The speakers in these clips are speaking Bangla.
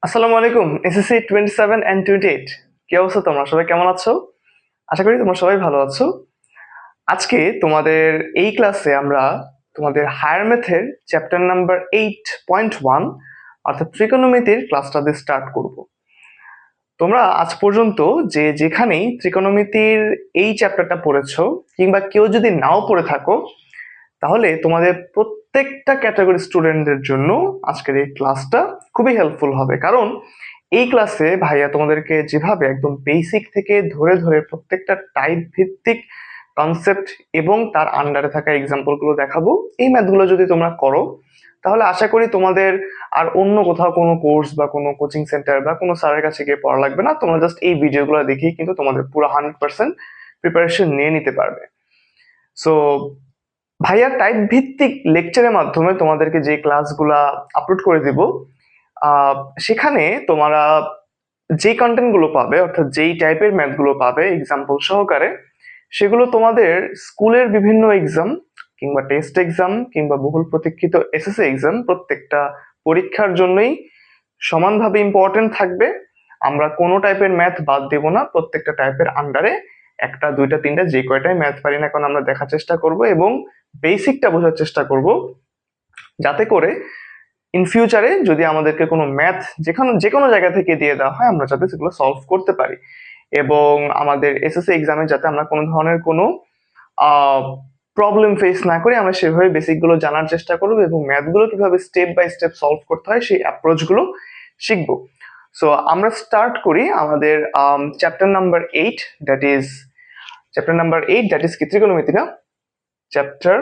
আসসালামু আলাইকুম। এসএসসি 27 এন্ড 28 কি অবস্থা? তোমরা সবাই কেমন আছো? আশা করি তোমরা সবাই ভালো আছো। আজকে তোমাদের এই ক্লাসে আমরা তোমাদের হায়ার ম্যাথের চ্যাপ্টার নাম্বার 8.1 অর্থাৎ ত্রিকোণমিতির ক্লাসটা দিয়ে স্টার্ট করব। তোমরা আজ পর্যন্ত যে যেখানেই ত্রিকোণমিতির এই চ্যাপ্টারটা পড়েছো কিংবা কেউ যদি নাও পড়ে থাকো, তাহলে তোমাদের প্রত্যেকটা ক্যাটাগরি স্টুডেন্টদের জন্য আজকের এই ক্লাসটা খুবই হেল্পফুল হবে। কারণ এই ক্লাসে ভাইয়া তোমাদেরকে যেভাবে একদম বেসিক থেকে ধরে ধরে প্রত্যেকটা টাইপ ভিত্তিক কনসেপ্ট এবং তার আন্ডারে থাকা এক্সাম্পল গুলো দেখাবো, এই ম্যাথগুলো যদি তোমরা করো তাহলে আশা করি তোমাদের আর অন্য কোথাও কোনো কোর্স বা কোনো কোচিং সেন্টার বা কোনো স্যারের কাছে গিয়ে পড়া লাগবে না। তোমরা জাস্ট এই ভিডিওগুলো দেখেই কিন্তু তোমাদের পুরো 100% প্রিপারেশন নিয়ে নিতে পারবে। সো ভাইয়া টাইপ ভিত্তিক লেকচারের মাধ্যমে তোমাদেরকে যে ক্লাসগুলা আপলোড করে দিব, আহ, সেখানে তোমরা যে কন্টেন্ট গুলো পাবে অর্থাৎ যেই টাইপের ম্যাথ গুলো পাবে এক্সাম্পল সহকারে, সেগুলো তোমাদের স্কুলের বিভিন্ন এক্সাম কিংবা টেস্ট এক্সাম কিংবা বহুল প্রতীক্ষিত এসএসসি এক্সাম প্রত্যেকটা পরীক্ষার জন্যই সমানভাবে ইম্পর্টেন্ট থাকবে। আমরা কোনো টাইপের ম্যাথ বাদ দেব না, প্রত্যেকটা টাইপের আন্ডারে একটা দুইটা তিনটা যে কয়টাই ম্যাথ পারি না কারণ আমরা দেখার চেষ্টা করব এবং বেসিকটা বোঝার চেষ্টা করব, যাতে করে ইন ফিউচারে যদি আমাদেরকে কোনো ম্যাথ যে কোনো জায়গা থেকে দিয়ে দেওয়া হয় আমরা যাতে সেগুলো সলভ করতে পারি এবং আমাদের এসএসসি এক্সামে যাতে আমরা কোনো ধরনের কোনো প্রবলেম ফেস না করি, আমরা সেভাবে বেসিক গুলো জানার চেষ্টা করবো এবং ম্যাথ গুলো কিভাবে স্টেপ বাই স্টেপ সলভ করতে হয় সেই অ্যাপ্রোচ গুলো শিখবো। সো আমরা স্টার্ট করি আমাদের চ্যাপ্টার নাম্বার 8, দ্যাট ইজ কি ত্রিকোণমিতি না? চ্যাপ্টার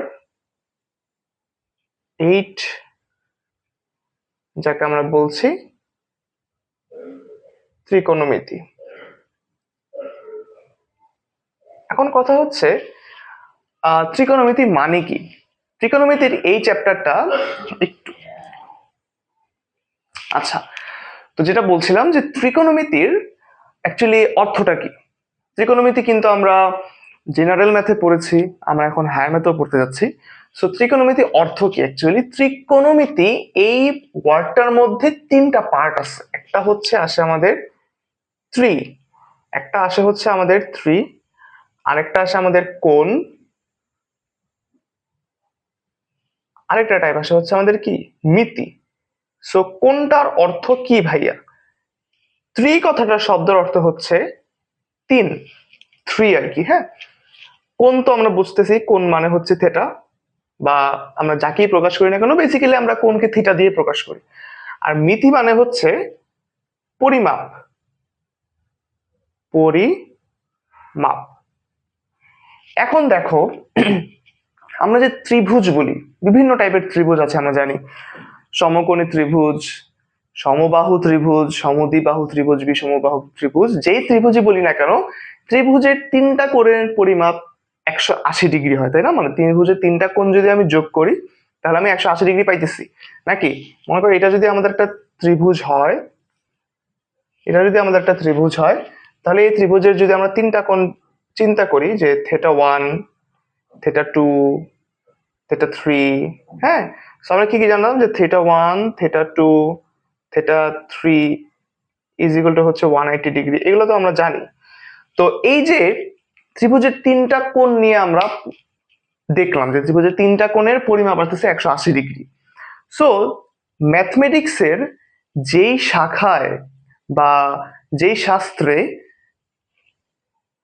8 যাকে আমরা বলছি ত্রিকোণমিতি। এখন কথা হচ্ছে ত্রিকোণমিতি মানে কি? ত্রিকোণমিতির এই চ্যাপ্টারটা একটু আচ্ছা, তো যেটা বলছিলাম যে ত্রিকোণমিতির অ্যাকচুয়ালি অর্থটা কি। ত্রিকোণমিতি কিন্তু আমরা জেনারেল ম্যাথে পড়েছি, আমরা এখন হায়ার ম্যাথেও পড়তে যাচ্ছি। সো ত্রিকোণমিতি অর্থ কি? অ্যাকচুয়ালি ত্রিকোণমিতি এই ওয়ার্ডটার মধ্যে তিনটা পার্ট আছে। একটা হচ্ছে আসে আমাদের ত্রি, একটা আসে হচ্ছে আমাদের থ্রি, আরেকটা আসে আমাদের কোণ, আরেকটা টাইপ আসে হচ্ছে আমাদের কি মিতি। সো কোনটার অর্থ কি ভাইয়া? ত্রি কথাটার শব্দের অর্থ হচ্ছে তিন, থ্রি আর কি। হ্যাঁ, কোণ তো আমরা বুঝতেছি, কোণ মানে হচ্ছে থেটা, বা আমরা যাকেই প্রকাশ করি না কেন বেসিক্যালি আমরা কোণকে থিটা দিয়ে প্রকাশ করি। আর মিতি মানে হচ্ছে পরিমাপ, পরিমাপ। এখন দেখো আমরা যে ত্রিভুজ বলি, বিভিন্ন টাইপের ত্রিভুজ আছে আমরা জানি। সমকোণী ত্রিভুজ, সমবাহু ত্রিভুজ, সমদ্বিবাহু ত্রিভুজ, বিষমবাহু ত্রিভুজ, যেই ত্রিভুজই বলি না কেন ত্রিভুজের তিনটা কোণের পরিমাপ 180 ডিগ্রি হয়, তাই না? মানে ত্রিভুজের তিনটা কোণ যদি আমি যোগ করি তাহলে আমি 180 ডিগ্রি পাইতেছি নাকি? মনে করো এটা যদি আমাদের একটা ত্রিভুজ হয়, তাহলে এই ত্রিভুজের যদি আমরা তিনটা কোণ চিন্তা করি যে theta one, theta two, theta three. হ্যাঁ, আমরা কি কি জানলাম যে theta one, theta two, theta three is equal to হচ্ছে 180 ডিগ্রি, এগুলো তো আমরা জানি। তো এই যে ত্রিভুজের তিনটা কোণ নিয়ে আমরা দেখলাম যে ত্রিভুজের তিনটা কোণের পরিমাপ আসতেছে 180 ডিগ্রি। সো ম্যাথমেটিক্সের যেই শাখায় বা যেই শাস্ত্রে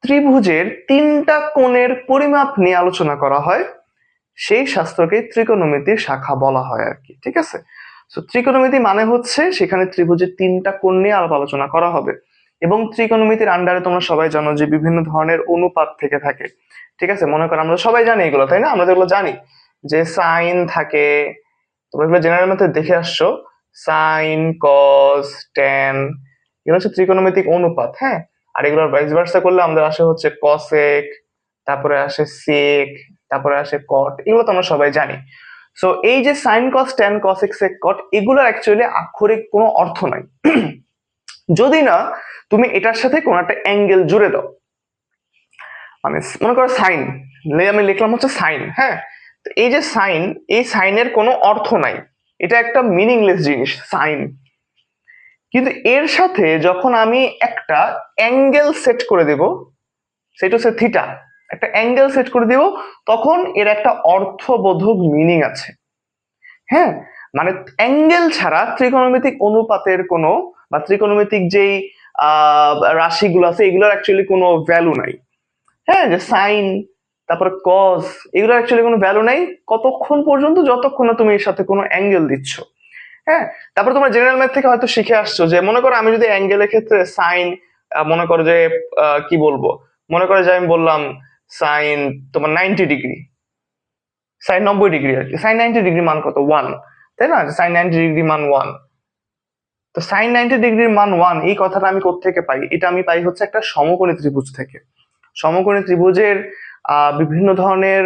ত্রিভুজের তিনটা কোণের পরিমাপ নিয়ে আলোচনা করা হয় সেই শাস্ত্রকে ত্রিকোণমিতির শাখা বলা হয় আর কি। ঠিক আছে? তো ত্রিকোণমিতি মানে হচ্ছে সেখানে ত্রিভুজের তিনটা কোণ নিয়ে আলাপ আলোচনা করা হবে এবং ত্রিকোণমিতির আন্ডারে তোমরা সবাই জানো যে বিভিন্ন ধরনের অনুপাত থেকে থাকে। ঠিক আছে, মনে করো আমরা সবাই জানি এগুলো, তাই না? আমরা যেগুলো জানি যে সাইন থাকে, তোমরা এগুলো জেনারেল ম্যাথে দেখে আসছো, সাইন, কস, ট্যান, এগুলো হচ্ছে ত্রিকোণমিতিক অনুপাত। হ্যাঁ, আর এগুলোর ভাইস ভার্সা করলে আমাদের আসে হচ্ছে কসেক, তারপরে আসে সেক, তারপরে আসে কট, এগুলো তো আমরা সবাই জানি। সো এই যে সাইন কস ট্যান কসেক সেক কট, এগুলোর অ্যাকচুয়ালি আক্ষরিক কোনো অর্থ নাই যদি না তুমি এটার সাথে কোনো একটা অ্যাঙ্গেল জুড়ে দাও। মানে মনে করো সাইন, আমি লিখলাম হচ্ছে সাইন। হ্যাঁ, তো এই যে সাইন, এই সাইনের কোনো অর্থ নাই, এটা একটা মিনিংলেস জিনিস সাইন। কিন্তু এর সাথে যখন আমি একটা অ্যাঙ্গেল সেট করে দেব, সেটা হচ্ছে থিটা, একটা অ্যাঙ্গেল সেট করে দেব, তখন এর একটা অর্থবোধক মিনিং আছে। হ্যাঁ, মানে অ্যাঙ্গেল ছাড়া ত্রিকোণমিতিক অনুপাতের কোনো বা ত্রিকোণমিতিক যেই রাশিগুলো আছে এগুলোর অ্যাকচুয়ালি কোনো ভ্যালু নাই। হ্যাঁ, যে সাইন তারপরে কজ এগুলোর অ্যাকচুয়ালি কোনো ভ্যালু নাই কতক্ষণ পর্যন্ত যতক্ষণ না তুমি এর সাথে কোনো অ্যাঙ্গেল দিচ্ছ। হ্যাঁ, তারপর তোমরা জেনারেল ম্যাথ থেকে হয়তো শিখে আসছো যে মনে করো আমি যদি অ্যাঙ্গেলের ক্ষেত্রে সাইন, মনে করো যে কি বলবো, মনে করো যে আমি বললাম সাইন তোমার 90 ডিগ্রি, সাইন 90 ডিগ্রি আর কি, সাইন 90 ডিগ্রি মান কত, 1, তাই না? সাইন 90 ডিগ্রি মান 1। তো সাইন 90 ডিগ্রির মান 1 এই কথাটা আমি কোত্থেকে পাই? এটা আমি পাই হচ্ছে একটা সমকোণী ত্রিভুজ থেকে। সমকোণী ত্রিভুজের বিভিন্ন ধরনের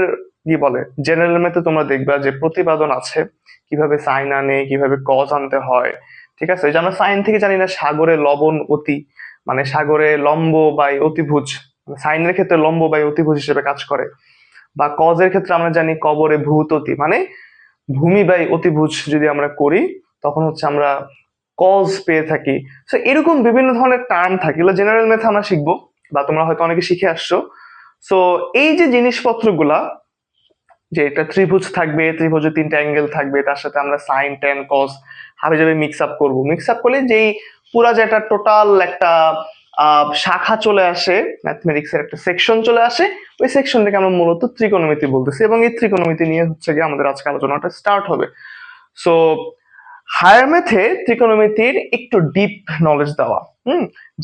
কি বলে, জেনারেল ম্যাথে তোমরা দেখবা যে প্রতিপাদন আছে কিভাবে সাইন আনে, কিভাবে কজ আনতে হয়। ঠিক আছে, যে আমরা সাইন থেকে জানি না সাগরে লবণ অতি, মানে সাগরে লম্ব বাই অতিভুজ, সাইনের ক্ষেত্রে লম্ব বাই অতিভুজ হিসেবে কাজ করে। বা কজের ক্ষেত্রে আমরা জানি কবরে ভূত অতি, মানে ভূমি বাই অতিভুজ যদি আমরা করি তখন হচ্ছে আমরা কজ পেয়ে থাকি। সো এরকম বিভিন্ন ধরনের টার্ম থাকে, এগুলো জেনারেল ম্যাথে আমরা শিখবো বা তোমরা হয়তো অনেকে শিখে আসছো। সো এই যে জিনিসপত্রগুলা, যে একটা ত্রিভুজ থাকবে, ত্রিভুজে 3টা অ্যাঙ্গেল থাকবে, তার সাথে আমরা সাইন ট্যান কস হাবে যাবে মিক্স আপ করবো, মিক্স আপ করলে যেই পুরা যে একটা টোটাল একটা শাখা চলে আসে, ম্যাথমেটিক্স এর একটা সেকশন চলে আসে, ওই সেকশনটাকে আমরা মূলত ত্রিকোণমিতি বলতেছি, এবং এই ত্রিকোণমিতি নিয়ে হচ্ছে গিয়ে আমাদের আজকে আলোচনাটা স্টার্ট হবে। সো হায়ার ম্যাথে ত্রিকোণমিতির একটু ডিপ নলেজ দেওয়া।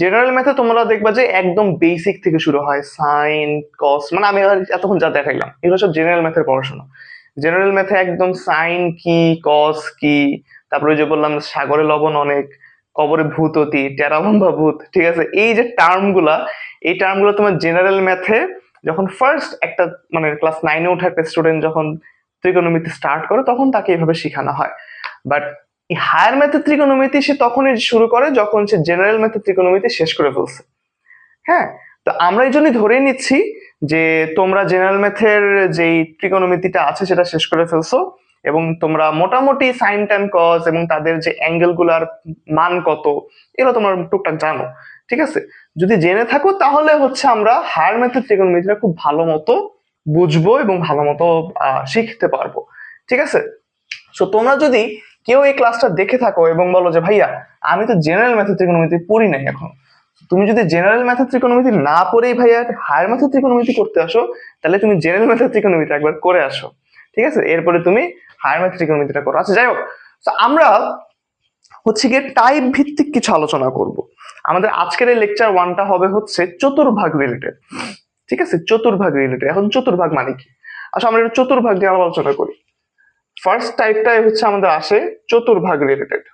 জেনারেল ম্যাথে তোমরা দেখবা যে একদম বেসিক থেকে শুরু হয়, সাইন কস, মানে আমি এতক্ষণ যা দেখাইলাম এগুলো সব জেনারেল ম্যাথের পড়াশোনা। জেনারেল ম্যাথে একদম সাইন কি, কস কি, তারপরে যে বললাম সাগরে লবণ অনেক, কবরে ভূত অতি, টেরাবম্বা ভূত, ঠিক আছে, এই যে টার্ম গুলা, এই টার্ম গুলো তোমার জেনারেল ম্যাথে যখন ফার্স্ট একটা মানে ক্লাস 9-এ ওঠা একটা স্টুডেন্ট যখন ত্রিকোণমিতি স্টার্ট করে তখন তাকে এইভাবে শেখানো হয়। বাট এই হায়ার ম্যাথের ত্রিকোণমিতি সে তখনই শুরু করে যখন সে জেনারেল ম্যাথের ত্রিকোণমিতি শেষ করে ফেলছে। হ্যাঁ, তো আমরা এই জন্যই ধরে নিচ্ছি যে তোমরা জেনারেল ম্যাথের যেই ত্রিকোণমিতিটা আছে সেটা শেষ করে ফেলছো, এবং তোমরা মোটামুটি সাইন ট্যান কজ এবং তাদের যে অ্যাঙ্গেল গুলার মান কত এগুলো তোমরা টুকটাক জানো। ঠিক আছে, যদি জেনে থাকো তাহলে হচ্ছে আমরা হায়ার ম্যাথের ত্রিকোণমিতিটা খুব ভালো মতো বুঝবো এবং ভালো মতো শিখতে পারবো। ঠিক আছে, সো তোমরা যদি কেউ এই ক্লাসটা দেখে থাকো এবং বলো যে ভাইয়া আমি তো জেনারেল ম্যাথের ত্রিকোণমিতি পড়ি নাই এখন, তুমি যদি জেনারেল ম্যাথের ত্রিকোণমিতি না পড়েই ভাইয়া হায়ার ম্যাথের ত্রিকোণমিতি করতে আসো, তাহলে তুমি জেনারেল ম্যাথের ত্রিকোণমিতি একবার করে আসো। ঠিক আছে, এরপরে তুমি হায়ার ম্যাথের ত্রিকোণমিতিটা করো। আচ্ছা যাই হোক, তো আমরা হচ্ছে গিয়ে টাইপ ভিত্তিক কিছু আলোচনা করব। আমাদের আজকের এই লেকচার 1টা হবে হচ্ছে চতুর্ভাগ রিলেটেড। ঠিক আছে, চতুর্ভাগ রিলেটেড। এখন চতুর্ভাগ মানে কি, আচ্ছা আমরা চতুর্ভাগ নিয়ে আলোচনা করি। ফার্স্ট টাইপটাই হচ্ছে আমাদের আসে চতুর্ভাগ রিলেটেড।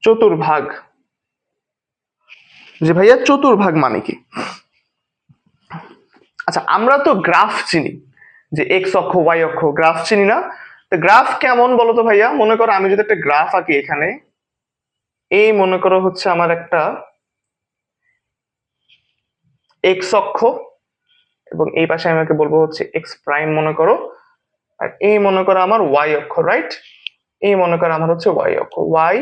চতুর্ভাগ, যে ভাইয়া চতুর্ভাগ মানে কি? আচ্ছা আমরা তো গ্রাফ চিনি, যে এক্স অক্ষ ওয়াই অক্ষ, গ্রাফ চিনি না? তো গ্রাফ কেমন বলো তো ভাইয়া? মনে করো আমি যদি একটা গ্রাফ আঁকি এখানে, এই মনে করো হচ্ছে আমার একটা এক্স অক্ষ, এবং এই পাশে আমাকে বলবো হচ্ছে এক্স প্রাইম মনে করো, আর এই মনে করো আমার ওয়াই অক্ষ, রাইট? এই মনে করো আমার হচ্ছে ওয়াই অক্ষ, ওয়াই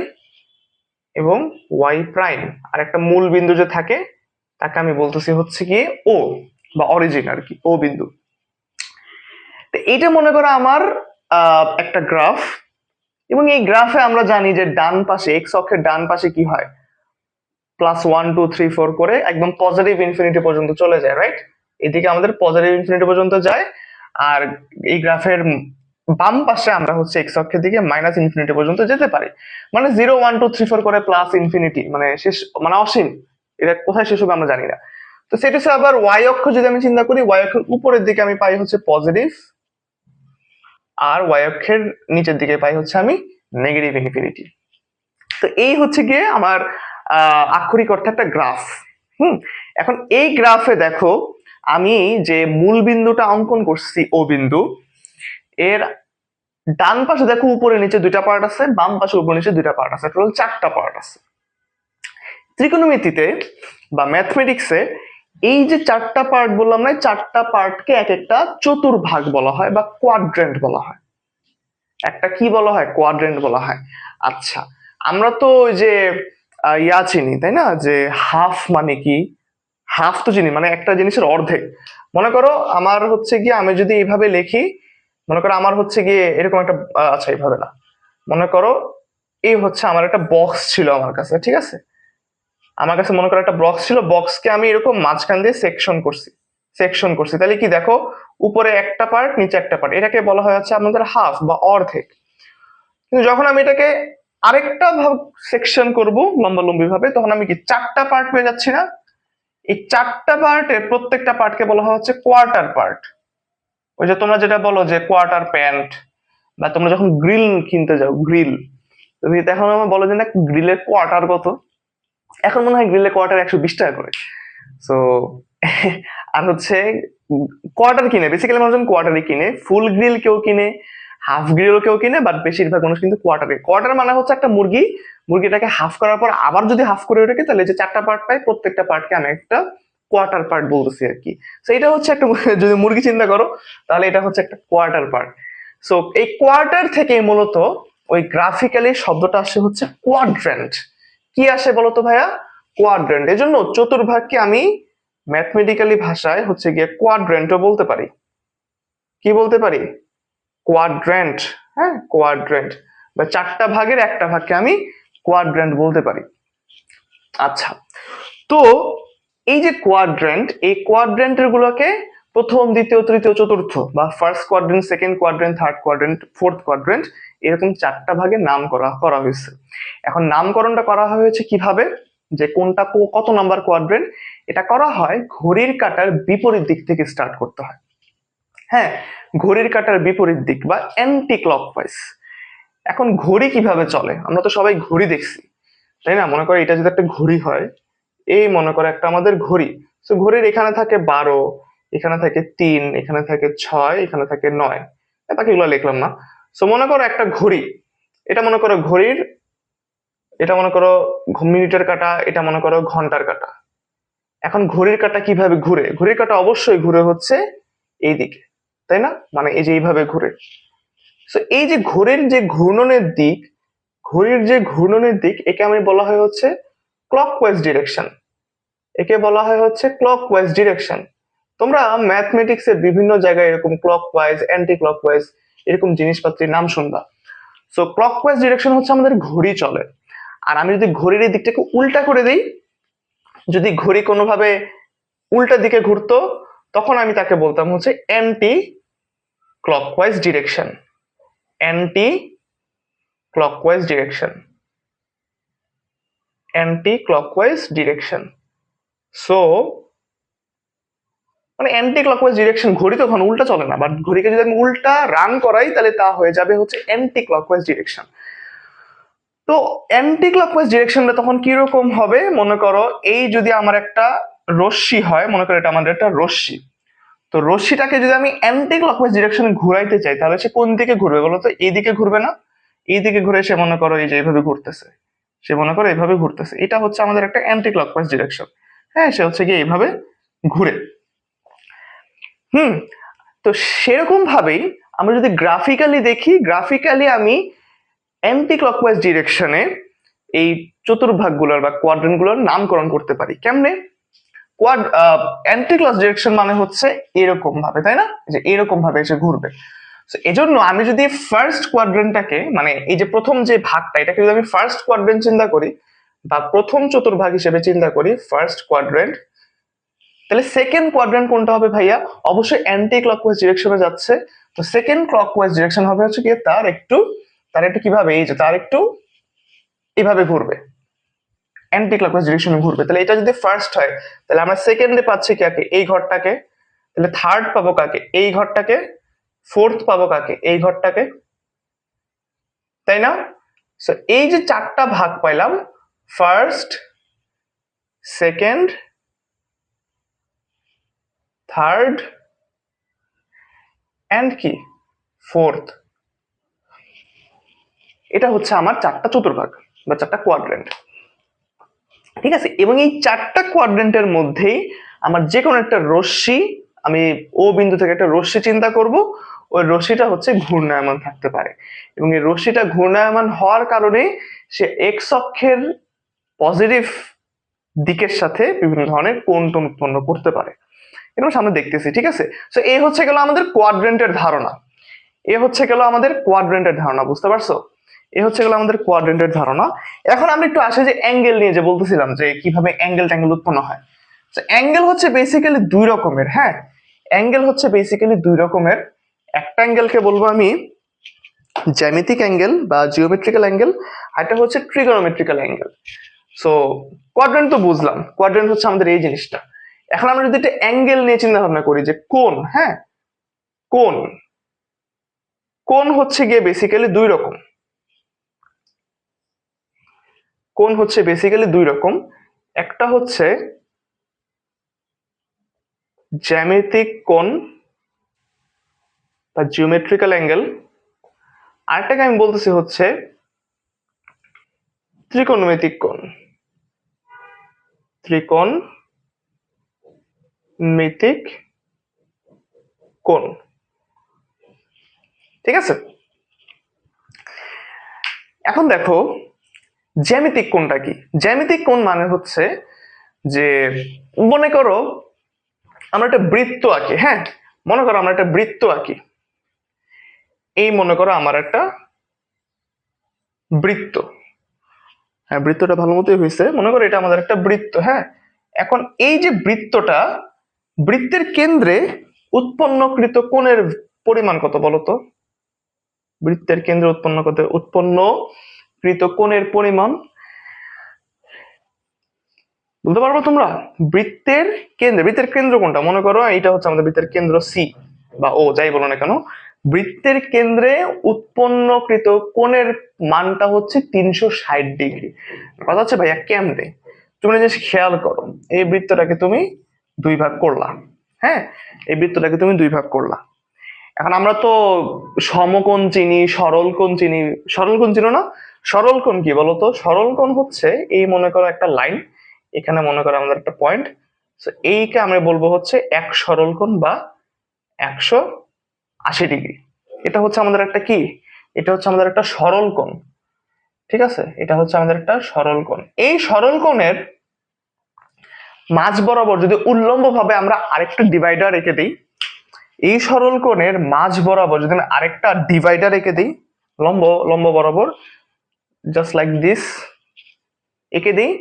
এবং ওয়াই প্রাইম, আর একটা মূল বিন্দু যে থাকে তাকে আমি বলতেছি হচ্ছে গিয়ে ও বা অরিজিন আর কি, ও বিন্দু। তো এইটা মনে করো আমার একটা গ্রাফ, এবং এই গ্রাফে আমরা জানি যে ডান পাশে এক্স অক্ষের ডান পাশে কি হয়, +1 2 3 4 করে একদম পজিটিভ ইনফিনিটি পর্যন্ত চলে যায়, রাইট? এদিকে আমাদের পজিটিভ ইনফিনিটি পর্যন্ত যায়, আর এই গ্রাফের বাম পাশে আমরা হচ্ছে এক্স অক্ষের দিকে -ইনফিনিটি পর্যন্ত যেতে পারি, মানে 0 1 2 3 4 করে প্লাস ইনফিনিটি, মানে শেষ মানে অসীম, এটা কোথায় শেষ হবে আমরা জানি না। তো সেটা হচ্ছে আবার ওয়াই অক্ষ যদি আমি চিন্তা করি, ওয়াই অক্ষের উপরের দিকে আমি পাই হচ্ছে পজিটিভ, আর ওয়াই অক্ষের নিচের দিকে পাই হচ্ছে আমি নেগেটিভ ইনফিনিটি। তো এই হচ্ছে গিয়ে আমার আক্ষরিক অর্থে একটা গ্রাফ। এখন এই গ্রাফে দেখো আমি যে মূল বিন্দুটা অঙ্কন করছি ও বিন্দু, এর ডান পাশে দেখো উপরে নিচে 2টা পার্ট আছে, বাম পাশে উপরে নিচে 2টা পার্ট আছে, টোটাল 4টা পার্ট আছে। ত্রিকোণমিতিতে বা ম্যাথমেটিক্সে এই যে 4টা পার্ট বললাম না, 4টা পার্টকে এক একটা চতুর্ভাগ বলা হয় বা কোয়াড্রেন্ট বলা হয়। একটা কি বলা হয়, কোয়াড্রেন্ট বলা হয়। আচ্ছা, আমরা তো ওই যে ইয়া চিনি তাই না, যে হাফ মানে কি, হাফ তো চিনি, মানে একটা জিনিসের অর্ধেক। মনে করো আমার হচ্ছে গিয়ে, আমি যদি এইভাবে লিখি, মনে করো আমার হচ্ছে গিয়ে এরকম একটা আচ্ছা এইভাবে না, মনে করো এই হচ্ছে আমার একটা বক্স ছিল আমার কাছে, ঠিক আছে, আমার কাছে মনে করো একটা বক্স ছিল, বক্সকে আমি এরকম মাঝখান দিয়ে সেকশন করছি, তাহলে কি দেখো, উপরে একটা পার্ট নিচে একটা পার্ট, এটাকে বলা হয় হচ্ছে আমাদের হাফ বা অর্ধেক। কিন্তু যখন আমি এটাকে আরেকটা ভাগ সেকশন করব লম্বালম্বি ভাবে, তখন আমি কি চারটা পার্ট পেয়ে যাচ্ছি না? এই চারটা পার্টের প্রত্যেকটা পার্টকে বলা হয় হচ্ছে কোয়ার্টার পার্ট। ওই যে তোমরা যেটা বলো যে কোয়ার্টার প্যান্ট, বা তোমরা যখন গ্রিল কিনতে যাও, গ্রিল, তুমি এখন আমার বলো যে না গ্রিলের কোয়ার্টার কত, এখন মনে হয় গ্রিলের কোয়ার্টার 120 টাকা করে। সো আর হচ্ছে কোয়ার্টার কিনে, বেসিক্যালি মানুষজন কোয়ার্টারই কিনে, ফুল গ্রিল কেউ কিনে, হাফ গ্রিল কেউ কিনে, বাট বেশিরভাগ মানুষ কিন্তু কোয়ার্টারে। কোয়ার্টার মানে হচ্ছে একটা মুরগি, মুরগিটাকে হাফ করার পর আবার যদি হাফ করে ওঠে, তাহলে যে চারটা পার্ট পাই, প্রত্যেকটা পার্টকে আমি একটা কোয়ার্টার পার্ট বলতেছি আর কি। সো এটা হচ্ছে একটা যদি মুরগি চিন্তা করো, তাহলে এটা হচ্ছে একটা কোয়ার্টার পার্ট। সো এই কোয়ার্টার থেকে মূলত ওই গ্রাফিক্যালি শব্দটা আসে হচ্ছে কোয়াড্রেন্ট। কি আসে বলতো ভাইয়া? কোয়াড্রেন্ট। এজন্য চতুর্ভাগকে আমি ম্যাথমেটিক্যালি ভাষায় হচ্ছে গিয়ে কোয়াড্রেন্টও বলতে পারি। কি বলতে পারি? কোয়াড্রেন্ট। হ্যাঁ, কোয়াড্রেন্ট, বা চারটা ভাগের একটা ভাগকে আমি কোয়াড্রেন্ট বলতে পারি। আচ্ছা, তো এই যে কোয়াড্রেন্ট, এই কোয়াড্রেন্টের গুলোকে প্রথম, দ্বিতীয়, তৃতীয়, চতুর্থ, বা first quadrant, second quadrant, third quadrant, fourth quadrant, এরকম চারটা ভাগে নাম করা করা হয়েছে। এখন নামকরণটা করা হয়েছে কিভাবে, যে কোনটা কত নাম্বার কোয়াড্রেন্ট, এটা করা হয় ঘড়ির কাঁটার বিপরীত দিক থেকে স্টার্ট করতে হয়। হ্যাঁ, ঘড়ির কাঁটার বিপরীত দিক বা অ্যান্টি ক্লকওয়াইজ। এখন ঘড়ি কিভাবে চলে, আমরা তো সবাই ঘড়ি দেখছি তাই না? মনে করো এটা যদি একটা ঘড়ি হয়, এই মনে করো একটা আমাদের ঘড়ি, তো ঘড়ির এখানে থাকে 12, এখানে থাকে 3, এখানে থাকে 6, এখানে থাকে 9, বাকিগুলো লিখলাম না। সো মনে করো একটা ঘড়ি, এটা মনে করো ঘড়ির, এটা মনে করো মিনিটের কাঁটা, এটা মনে করো ঘন্টার কাঁটা। এখন ঘড়ির কাঁটা কিভাবে ঘুরে? ঘড়ির কাঁটা অবশ্যই ঘুরে হচ্ছে এইদিকে, তাই না? মানে এই যে এইভাবে ঘুরে। সো এই যে ঘড়ির যে ঘূর্ণনের দিক, ঘড়ির যে ঘূর্ণনের দিক, একে আমি বলা হয় হচ্ছে ক্লকওয়াইজ ডিরেকশন। একে বলা হয় হচ্ছে ক্লকওয়াইজ ডিরেকশন। তোমরা ম্যাথমেটিক্স এর বিভিন্ন জায়গায় এরকম ক্লকওয়াইজ, অ্যান্টি ক্লকওয়াইজ এরকম জিনিসপত্রের নাম শুনবা। সো ক্লকওয়াইজ ডিরেকশন হচ্ছে আমাদের ঘড়ি চলে। আর আমি যদি ঘড়ির এই দিকটাকে উল্টা করে দিই, যদি ঘড়ি কোনোভাবে উল্টা দিকে ঘুরতো, তখন আমি তাকে বলতাম হচ্ছে anti clockwise direction. Anti clockwise direction, anti clockwise direction. So মানে অ্যান্টি ক্লকওয়াইজ ডিরেকশন, ঘড়ি তখন উল্টা চলে না, বাট ঘড়িকে যদি আমি উল্টা রান করাই, তাহলে তা হয়ে যাবে হচ্ছে অ্যান্টি ক্লকওয়াইজ ডিরেকশন। তো অ্যান্টি ক্লকওয়াইজ ডিরেকশনটা তখন কিরকম হবে, মনে করো এই যদি আমার একটা রশ্মি হয়, মনে করো এটা আমাদের একটা রশ্মি, তো রশ্মিটাকে যদি আমি অ্যান্টি ক্লকওয়াইজ ডিরেকশনে ঘুরাইতে চাই, তাহলে সে কোন দিকে ঘুরবে বলো তো? এই দিকে ঘুরবে না? এই দিকে ঘুরে সে মনে করো এই যে এইভাবে ঘুরতেছে, সে মনে করো এইভাবে ঘুরতেছে, এটা হচ্ছে আমাদের একটা অ্যান্টি ক্লকওয়াইজ ডিরেকশন। হ্যাঁ, সে হচ্ছে গিয়ে এইভাবে ঘুরে। হুম, তো সেরকম ভাবেই আমরা যদি গ্রাফিক্যালি দেখি, গ্রাফিক্যালি আমি অ্যান্টি ক্লকওয়াইজ ডিরেকশনে এই চতুর্ভাগগুলোর বা কোয়াড্রেন্টগুলোর নামকরণ করতে পারি। কেমনে? কোয়াড অ্যান্টি ক্লক ডিরেকশন মানে হচ্ছে এরকম ভাবে, তাই না, যে এরকম ভাবে এসে ঘুরবে। এজন্য আমি যদি ফার্স্ট কোয়াড্রেন্টটাকে, মানে এই যে প্রথম যে ভাগটা, এটাকে যদি আমি ফার্স্ট কোয়াড্রেন্ট চিন্তা করি, বা প্রথম চতুর্ভাগ হিসেবে চিন্তা করি ফার্স্ট কোয়াড্রেন্ট, তাহলে সেকেন্ড কোয়াড্রেন্ট কোনটা হবে ভাইয়া? অবশ্যই অ্যান্টি ক্লকওয়াইজ ডিরেকশনে যাচ্ছে। তো সেকেন্ড ক্লকওয়াইজ ডিরেকশন হবে হচ্ছে কি, তার একটু কিভাবে, এই যে তার একটু এভাবে ঘুরবে, অ্যান্টি ক্লকওয়াইজ ডিরেকশনে ঘুরবে। তাহলে এটা যদি ফার্স্ট হয়, তাহলে আমরা সেকেন্ডে পাচ্ছি কাকে? এই ঘরটাকে। তাহলে থার্ড পাবো কাকে? এই ঘরটাকে। ফোর্থ পাবো কাকে? এই ঘরটাকে, তাই না? সো এই যে চারটা ভাগ পাইলাম, ফার্স্ট, সেকেন্ড, থার্ড এন্ড কি ফোর্থ, এটা হচ্ছে আমার চারটা চতুর্ভাগ বা চারটা কোয়াড্রেন্ট। ঠিক আছে, এবং এই চারটা কোয়াড্রেন্টের মধ্যেই আমার যে কোনো একটা রশ্মি, আমি ও বিন্দু থেকে একটা রশ্মি চিন্তা করব, ওই রশ্মিটা হচ্ছে ঘূর্ণায়মান থাকতে পারে, এবং এই রশ্মিটা ঘূর্ণায়মান হওয়ার কারণে সে এক্স অক্ষের পজিটিভ দিকের সাথে বিভিন্ন ধরনের কোণ টোন উৎপন্ন করতে পারে। এরকম সামনে দেখতেছি, ঠিক আছে। সো এই হচ্ছে গেল আমাদের কোয়াড্রেন্টের ধারণা, এ হচ্ছে গেল আমাদের কোয়াড্রেন্টের ধারণা, বুঝতে পারছো? এ হচ্ছে গেল আমাদের কোয়াড্রেন্টের ধারণা। এখন আমরা একটু আসি যে অ্যাঙ্গেল নিয়ে, যে বলতেছিলাম যে কিভাবে অ্যাঙ্গেল ট্যাঙ্গেল উৎপন্ন হয়। অ্যাঙ্গেল হচ্ছে বেসিক্যালি দুই রকমের, হ্যাঁ, অ্যাঙ্গেল হচ্ছে বেসিক্যালি দুই রকমের। একটা অ্যাঙ্গেলকে বলবো আমি জ্যামিতিক অ্যাঙ্গেল বা জিওমেট্রিক্যাল অ্যাঙ্গেল, আর একটা হচ্ছে ট্রিগোনোমেট্রিক্যাল অ্যাঙ্গেল। সো কোয়াড্রেন্ট তো বুঝলাম, কোয়াড্রেন্ট হচ্ছে আমাদের এই জিনিসটা। এখন আমরা যদি একটা অ্যাঙ্গেল নিয়ে চিন্তা ভাবনা করি যে কোণ, হ্যাঁ, কোণ, কোণ হচ্ছে গিয়ে বেসিক্যালি দুই রকম। কোণ হচ্ছে বেসিক্যালি দুই রকম। একটা হচ্ছে জ্যামিতিক কোণ বা জিওমেট্রিক্যাল অ্যাঙ্গেল, আরেকটাকে আমি বলতেছি হচ্ছে ত্রিকোণমিতিক কোণ, ত্রিকোণমিতিক কোণ, ঠিক আছে। এখন দেখো জ্যামিতিক কোণটা কি। জ্যামিতিক কোণ মানে হচ্ছে যে, মনে করো আমরা একটা বৃত্ত আঁকি, হ্যাঁ, মনে করো আমরা একটা বৃত্ত আঁকি, এই মনে করো আমার একটা বৃত্ত, হ্যাঁ বৃত্তটা ভালো মতোই হয়েছে, মনে করো এটা আমাদের একটা বৃত্ত, হ্যাঁ। এখন এই যে বৃত্তটা, বৃত্তের কেন্দ্রে উৎপন্নকৃত কোণের পরিমাণ কত বলতো? বৃত্তের কেন্দ্রে উৎপন্নকৃত কোণের পরিমাণ বলতে পারবো তোমরা? বৃত্তের কেন্দ্র কোনটা? মনে করো এটা হচ্ছে আমাদের বৃত্তের কেন্দ্র সি বা ও, যাই বলো না কেন, বৃত্তের কেন্দ্রে উৎপন্নকৃত কোণের মানটা হচ্ছে 360 ডিগ্রি। কথা হচ্ছে ভাইয়া কেমনে, তুমি জিনিস খেয়াল করো, এই বৃত্তটাকে তুমি দুই ভাগ করলা, হ্যাঁ, এই বৃত্তটাকে তুমি দুই ভাগ করলা। এখন আমরা তো সমকোণ চিনি, সরল কোণ চিনি, সরল কোণ চিনো না? সরল কোণ কি বলতো? সরল কোণ হচ্ছে এই মনে করো একটা লাইন, এখানে মনে করো আমাদের একটা পয়েন্ট, এইকে আমরা বলবো হচ্ছে এক সরল কোণ বা 180 ডিগ্রি। এটা হচ্ছে আমাদের একটা কি, এটা হচ্ছে আমাদের একটা সরল কোণ, ঠিক আছে, এটা হচ্ছে আমাদের একটা সরল কোণ। এই সরল কোণের মাঝ বরাবর যদি উল্লম্ব ভাবে আমরা আরেকটা ডিভাইডার রেখে দিই, এই সরল কোণের মাঝ বরাবর যদি আমি আরেকটা ডিভাইডার রেখে দিই, লম্ব লম্ব বরাবর, জাস্ট লাইক দিস এঁকে দিই,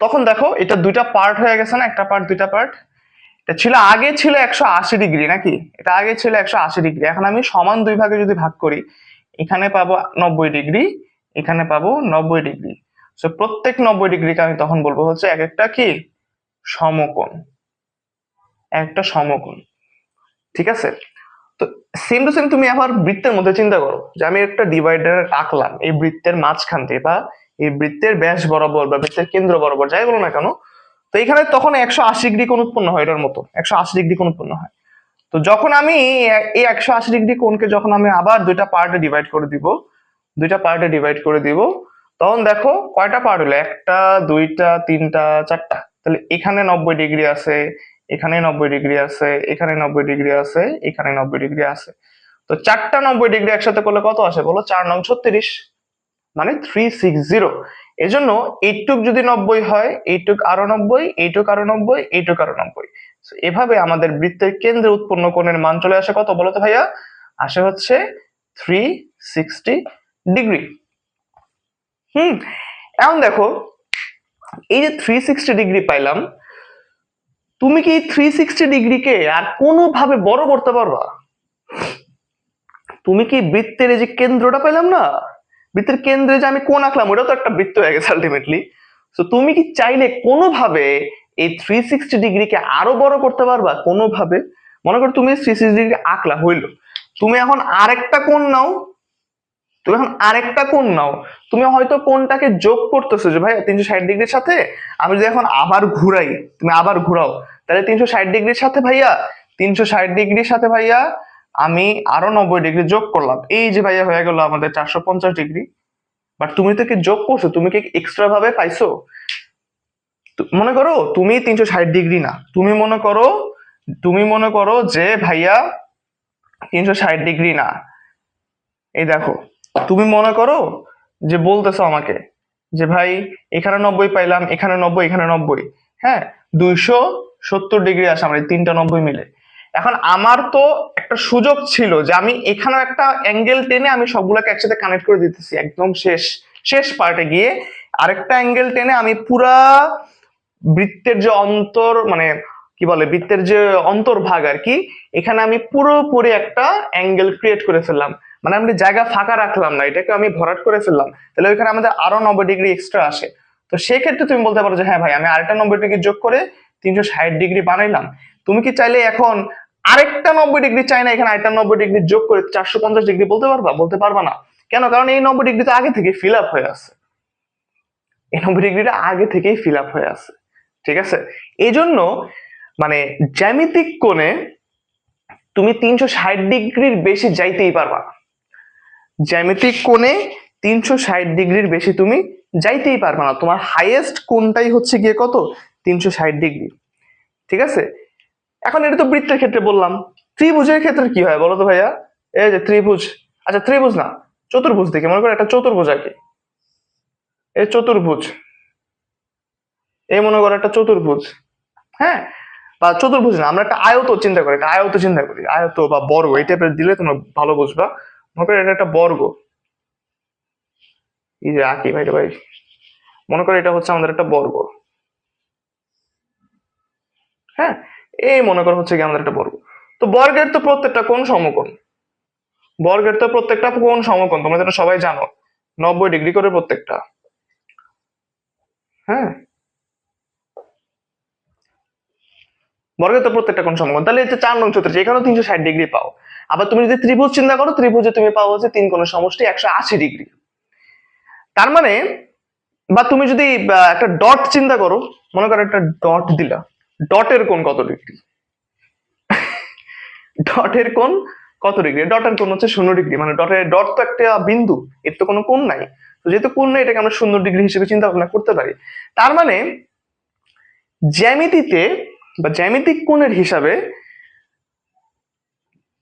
তখন দেখো এটা দুইটা পার্ট হয়ে গেছে না, একটা পার্ট দুইটা পার্ট। এটা ছিল আগে ছিল 180 ডিগ্রি নাকি, এটা আগে ছিল 180 ডিগ্রি, এখন আমি সমান দুই ভাগে যদি ভাগ করি, এখানে পাবো 90 ডিগ্রি, এখানে পাবো 90 ডিগ্রি। সো প্রত্যেক 90 ডিগ্রিকে আমি তখন বলবো হচ্ছে এক একটা কি সমকোণ, একটা সমকোণ, ঠিক আছে। তো সেম টু সেম তুমি আবার বৃত্তের মধ্যে চিন্তা করো যে আমি একটা ডিভাইডার আঁকলাম এই বৃত্তের মাঝখান থেকে, বা এই বৃত্তের ব্যাস বরাবর বা বৃত্তের কেন্দ্র বরাবর, যাই বলো না কেন, তো এখানে তখন 180 ডিগ্রি কোণ উৎপন্ন হয়, এটার মতো 180 ডিগ্রি কোণ উৎপন্ন হয়। তো যখন আমি এই 180 ডিগ্রি কোণকে যখন আমি আবার দুইটা পার্টে ডিভাইড করে দিব, দুইটা পার্টে ডিভাইড করে দিব, তখন দেখো কয়টা পার্ট হলো, একটা দুইটা তিনটা চারটা, তাহলে এখানে 90 ডিগ্রি আছে, এখানে 90 ডিগ্রি আছে, এখানে 90 ডিগ্রি আছে, এখানে 90 ডিগ্রি আছে। তো চারটা 90 ডিগ্রি একসাথে করলে কত আসে বলো? 4 9 36, মানে 360। এজন্য এইটুক যদি 90 হয়, এইটুক আরো 90, এইটুক আরো 90, এইটুক আরো 90। এভাবে আমাদের বৃত্তের কেন্দ্রে উৎপন্ন কোণের মান চলে আসে কত বলো তো ভাইয়া? আসে হচ্ছে 360 ডিগ্রি। এখন দেখো এই যে 360 ডিগ্রি পাইলাম, তুমি কি 360 ডিগ্রিকে আর কোনোভাবে বড় করতে পারবা? তুমি কি বৃত্তের এই যে কেন্দ্রটা পেলাম না, বৃত্তের কেন্দ্রে যে আমি কোণ আঁকলাম, ওটা তো একটা বৃত্ত হয়ে গেছে আলটিমেটলি। তো তুমি কি চাইলে কোনোভাবে এই 360 ডিগ্রিকে আরো বড় করতে পারবা কোনোভাবে? মনে করো তুমি 360 ডিগ্রি আঁকলা, হইলো, তুমি এখন আরেকটা কোণ নাও, তুমি এখন আরেকটা কোণ নাও, তুমি হয়তো কোণটাকে যোগ করতেছো যে ভাই 360 ডিগ্রির সাথে আমি যদি এখন আবার ঘুরাই, তুমি আবার ঘুরাও, তাহলে 360 ডিগ্রির সাথে ভাইয়া, 360 ডিগ্রির সাথে ভাইয়া আমি আরো 90 ডিগ্রি যোগ করলাম, এই যে ভাইয়া হয়ে গেল আমাদের 450 ডিগ্রি। বাট তুমি তো কি যোগ করছো, তুমি কি এক্সট্রা ভাবে পাইছো? মনে করো তুমি 360 ডিগ্রি না, তুমি মনে করো যে ভাইয়া 360 ডিগ্রি না। এই দেখো, তুমি মনে করো যে বলতেছো আমাকে যে ভাই এখানে 90 পাইলাম, এখানে 90, এখানে 90, হ্যাঁ, 270 ডিগ্রি আসে আমার এই তিনটা 90 মিলে। এখন আমার তো একটা সুযোগ ছিল যে আমি এখানেও একটা অ্যাঙ্গেল টেনে আমি সবগুলোকে একসাথে কানেক্ট করে দিতেছি, একদম শেষ শেষ পার্টে গিয়ে আরেকটা অ্যাঙ্গেল টেনে আমি পুরা বৃত্তের যে অন্তর মানে কি বলে বৃত্তের যে অন্তর্ভাগ আর কি, এখানে আমি পুরোপুরি একটা অ্যাঙ্গেল ক্রিয়েট করে ফেললাম। মানে আমি জায়গা ফাঁকা রাখলাম না, এটাকে আমি ভরাট করে ফেললাম, তাহলে ওইখানে আমাদের আরো 90 ডিগ্রি এক্সট্রা আসে। তো সেক্ষেত্রে তুমি বলতে পারো যে হ্যাঁ ভাই আমি আরেকটা 90 ডিগ্রি যোগ করে 360 ডিগ্রি বানাইলাম। তুমি কি চাইলে এখন আরেকটা 90 ডিগ্রি চাই না, এখানে আরেকটা 90 ডিগ্রি যোগ করে 450 ডিগ্রি বলতে পারবা? বলতে পারবা না। কেন? কারণ এই 90 ডিগ্রি তো আগে থেকে ফিল আপ হয়ে আছে, এই 90 ডিগ্রিটা আগে থেকেই ফিল আপ হয়ে আছে। ঠিক আছে, এই জন্য মানে জ্যামিতিক কোণে তুমি 360 ডিগ্রির বেশি যাইতেই পারবা না। জ্যামিতিক কোণে 360 ডিগ্রির বেশি তুমি যাইতেই পারবা না। তোমার হাইয়েস্ট কোণটাই হচ্ছে গিয়ে কত? 360 ডিগ্রি। ঠিক আছে, এখন এটা তো বৃত্তের ক্ষেত্রে বললাম। ত্রিভুজের ক্ষেত্রে কি হয় বলো তো ভাইয়া? এই যে ত্রিভুজ, আচ্ছা ত্রিভুজ না, চতুর্ভুজ দেখে মনে করো একটা চতুর্ভুজ আর কি, এই চতুর্ভুজ, এই মনে করো একটা চতুর্ভুজ, হ্যাঁ, বা চতুর্ভুজ না, আমরা একটা আয়ত চিন্তা করি, একটা আয়ত চিন্তা করি, আয়ত বা বর্গ এই টাইপের দিলে তোমরা ভালো বুঝবা। মনে করো এটা একটা বর্গ, এই যে আঁকি ভাই ভাই, মনে করো এটা হচ্ছে আমাদের একটা বর্গ, হ্যাঁ, এই মনে করো হচ্ছে কি আমাদের একটা বর্গ। তো বর্গের তো প্রত্যেকটা কোণ সমকোণ, বর্গের তো প্রত্যেকটা কোণ সমকোণ, তোমরা যেটা সবাই জানো, 90 ডিগ্রি করে প্রত্যেকটা, হ্যাঁ, বর্গের তো প্রত্যেকটা কোণ সমকোণ। তাহলে এটা 4 নং চতুর্থ, এখানেও 360 ডিগ্রি পাও। আবার তুমি যদি ত্রিভুজ চিন্তা করো, ত্রিভুজে তুমি পাও হচ্ছে তিন কোণের সমষ্টি 180 ডিগ্রি। তার মানে, বা তুমি যদি একটা ডট চিন্তা করো, মনে করো একটা ডট দিলা, ডটের কোণ কত ডিগ্রি? ডটের কোণ কত ডিগ্রি? ডটের কোণ হচ্ছে 0 ডিগ্রি। মানে ডট তো একটা বিন্দু, এর তো কোনো কোণ নাই। তো যেহেতু কোণ নাই, এটাকে আমরা 0 ডিগ্রি হিসেবে চিন্তা ভাবনা করতে পারি। তার মানে জ্যামিতিতে বা জ্যামিতিক কোণের হিসাবে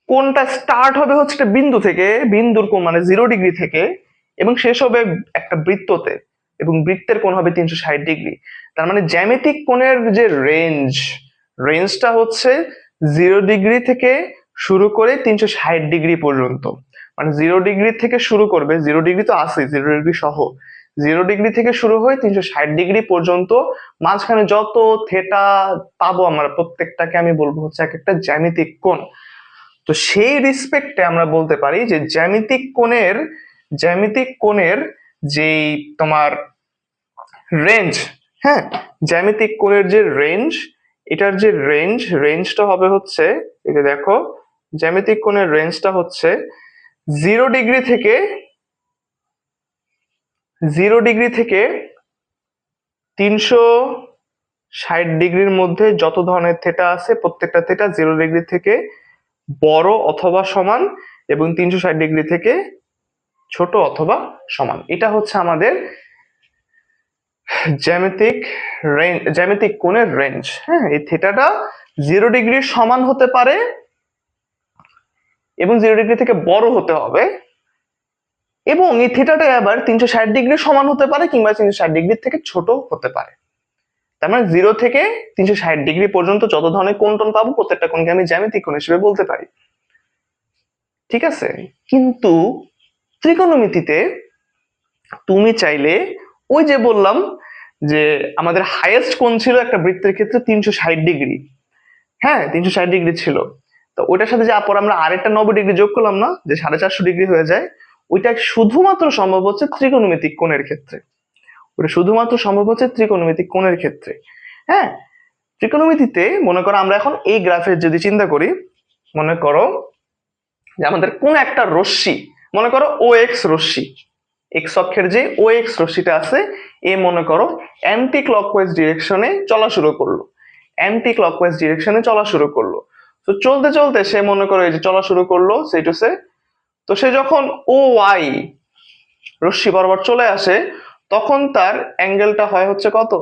কোণটা স্টার্ট হবে হচ্ছে একটা বিন্দু থেকে, বিন্দুর কোণ মানে 0 ডিগ্রি থেকে, এবং শেষ হবে একটা বৃত্ততে, এবং বৃত্তের কোণ হবে 360 ডিগ্রি। তার মানে জ্যামিতিক কোণের যে রেঞ্জটা হচ্ছে 0 ডিগ্রি থেকে শুরু করে 360 ডিগ্রি পর্যন্ত। মানে 0 ডিগ্রি থেকে শুরু করবে, 0 ডিগ্রি তো আছে, 0 ডিগ্রি সহ 0 ডিগ্রি থেকে শুরু হয়ে 360 ডিগ্রি পর্যন্ত, মাঝখানে যত থেটা পাবো আমরা প্রত্যেকটাকে আমি বলবো হচ্ছে এক একটা জ্যামিতিক কোণ। তো সেই রেসপেক্টে আমরা বলতে পারি যে জ্যামিতিক কোণের যেই তোমার রেঞ্জ, হ্যাঁ, জ্যামিতিক কোণের যে রেঞ্জ, এটার যে রেঞ্জটা হবে হচ্ছে, এই যে দেখো, জ্যামিতিক কোণের রেঞ্জটা হচ্ছে 0 ডিগ্রি থেকে 360 ডিগ্রির মধ্যে যত ধরনের থেটা আছে, প্রত্যেকটা থেটা 0 ডিগ্রি থেকে বড় অথবা সমান, এবং 360 ডিগ্রি থেকে ছোট অথবা সমান। এটা হচ্ছে আমাদের জ্যামিতিক কোণের রেঞ্জ। হ্যাঁ, এই থেটাটা 0 ডিগ্রির সমান হতে পারে এবং 0 ডিগ্রি থেকে বড় হতে হবে, এবং এই থেটাটা আবার 360 ডিগ্রির সমান হতে পারে কিংবা 360 ডিগ্রির থেকে ছোট হতে পারে। তার মানে 0 থেকে 360 ডিগ্রি পর্যন্ত যত ধরনের কোণ টোন পাবো, প্রত্যেকটা কোণকে আমি জ্যামিতিক কোণ হিসেবে বলতে পারি। ঠিক আছে, কিন্তু ত্রিকোণমিতিতে তুমি চাইলে, ওই যে বললাম যে আমাদের হাইয়েস্ট কোণ ছিল একটা বৃত্তের ক্ষেত্রে 360 ডিগ্রি, হ্যাঁ 360 ডিগ্রি ছিল। তো ওইটার সাথে যে আমরা আরেকটা 90 ডিগ্রি যোগ করলাম না, যে 450 ডিগ্রি হয়ে যায়, ওইটা শুধুমাত্র সম্ভব হচ্ছে ত্রিকোণমিতিক কোণের ক্ষেত্রে। ওটা শুধুমাত্র সম্ভব হচ্ছে ত্রিকোণমিতিক কোণের ক্ষেত্রে। হ্যাঁ, ত্রিকোণমিতিতে মনে করো আমরা এখন এই গ্রাফের যদি চিন্তা করি, মনে করো যে আমাদের কোন একটা রশ্মি, মনে করো ও এক্স রশ্মি, এক্স অক্ষের যে ও এক্স রশ্মিটা আছে, এ মনে করো অ্যান্টি ক্লকওয়াইজ ডিরেকশনে চলা শুরু করলো, অ্যান্টি ক্লকওয়াইজ ডিরেকশনে চলা শুরু করলো। তো চলতে চলতে সে মনে করো এই যে চলা শুরু করলো সেইটুসে, তো সে যখন ও ওয়াই রশ্মি বরাবর চলে আসে, তখন তার অ্যাঙ্গেলটা হয় হচ্ছে কত?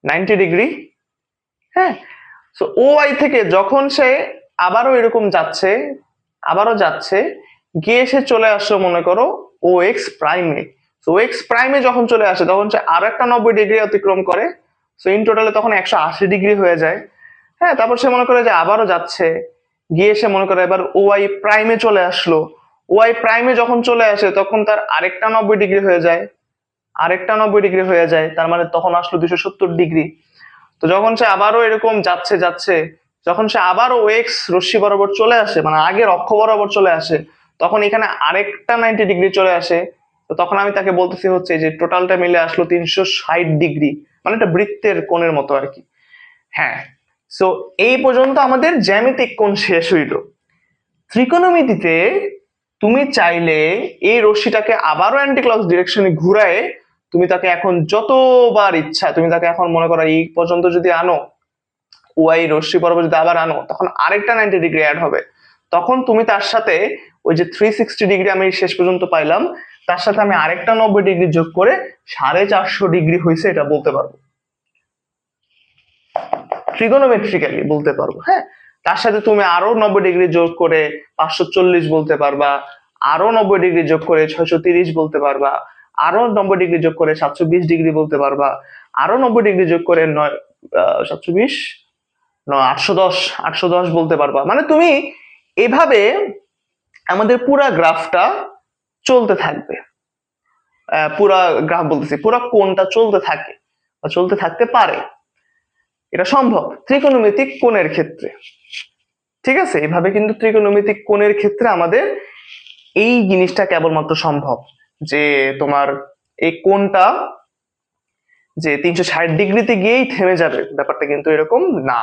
90 ডিগ্রি। হ্যাঁ, তো ও ওয়াই থেকে যখন সে আবারও এরকম যাচ্ছে, আবারও যাচ্ছে, গিয়ে এসে চলে আসলো মনে করো ও এক্স প্রাইমে। তো ও এক্স প্রাইমে যখন চলে আসে তখন সে আর একটা 90 ডিগ্রি অতিক্রম করে। সো ইন টোটালে তখন 180 ডিগ্রি হয়ে যায়। হ্যাঁ, তারপর সে মনে করে যে আবারও যাচ্ছে, গিয়ে সে মনে করে এবার ওয়াই প্রাইমে চলে আসলো। ওয়াই প্রাইমে যখন চলে আসে তখন তার আরেকটা 90 ডিগ্রি হয়ে যায়, তার মানে তখন আসলো 270 ডিগ্রি। তো যখন সে আবারও এরকম যাচ্ছে যাচ্ছে, যখন সে আবারও এক্স রশ্মি বরাবর চলে আসে, মানে আগের অক্ষ বরাবর চলে আসে, তখন এখানে আরেকটা 90 ডিগ্রি চলে আসে। তো তখন আমি তাকে বলতেছি হচ্ছে যে টোটালটা মিলে আসলো 360 ডিগ্রি, মানে একটা বৃত্তের কোণের মতো আর কি। হ্যাঁ, সো এই পর্যন্ত আমাদের জ্যামিতিক কোণ শেষ হইল। ত্রিকোণমিতিতে তুমি চাইলে এই রশ্মিটাকে আবারও অ্যান্টি ক্লক ডিরেকশনে ঘুরায় তুমি তাকে এখন যতবার ইচ্ছা তুমি তাকে এখন মনে করো এই পর্যন্ত যদি আনো, ওয়াই রশ্মি বরাবর যদি আবার আনো, তখন আরেকটা 90 ডিগ্রি অ্যাড হবে। তখন তুমি তার সাথে ওই যে 360 ডিগ্রি আমি শেষ পর্যন্ত পাইলাম, তার সাথে আমি আরেকটা 90 ডিগ্রি যোগ করে 450 ডিগ্রি হয়েছে এটা বলতে পারবো, ট্রিগোনোমেট্রিক্যালি বলতে পারবো। হ্যাঁ, তার সাথে তুমি আরো 90 ডিগ্রি যোগ করে 540 বলতে পারবা, আরো 90 ডিগ্রি যোগ করে 630 বলতে পারবা, আরো 90 ডিগ্রি যোগ করে 720 ডিগ্রি বলতে পারবা, আরো 90 ডিগ্রি যোগ করে 720 810 বলতে পারবা। মানে তুমি এভাবে আমাদের পুরা গ্রাফটা চলতে থাকবে, পুরা গ্রাফ বলতেছি পুরা কোণটা চলতে থাকে বা চলতে থাকতে পারে। এটা সম্ভব ত্রিকোণমিতিক কোণের ক্ষেত্রে। ঠিক আছে, এভাবে কিন্তু ত্রিকোণমিতিক কোণের ক্ষেত্রে আমাদের এই জিনিসটা কেবলমাত্র সম্ভব যে তোমার এই কোণটা যে 360 ডিগ্রিতে গিয়েই থেমে যাবে, ব্যাপারটা কিন্তু এরকম না।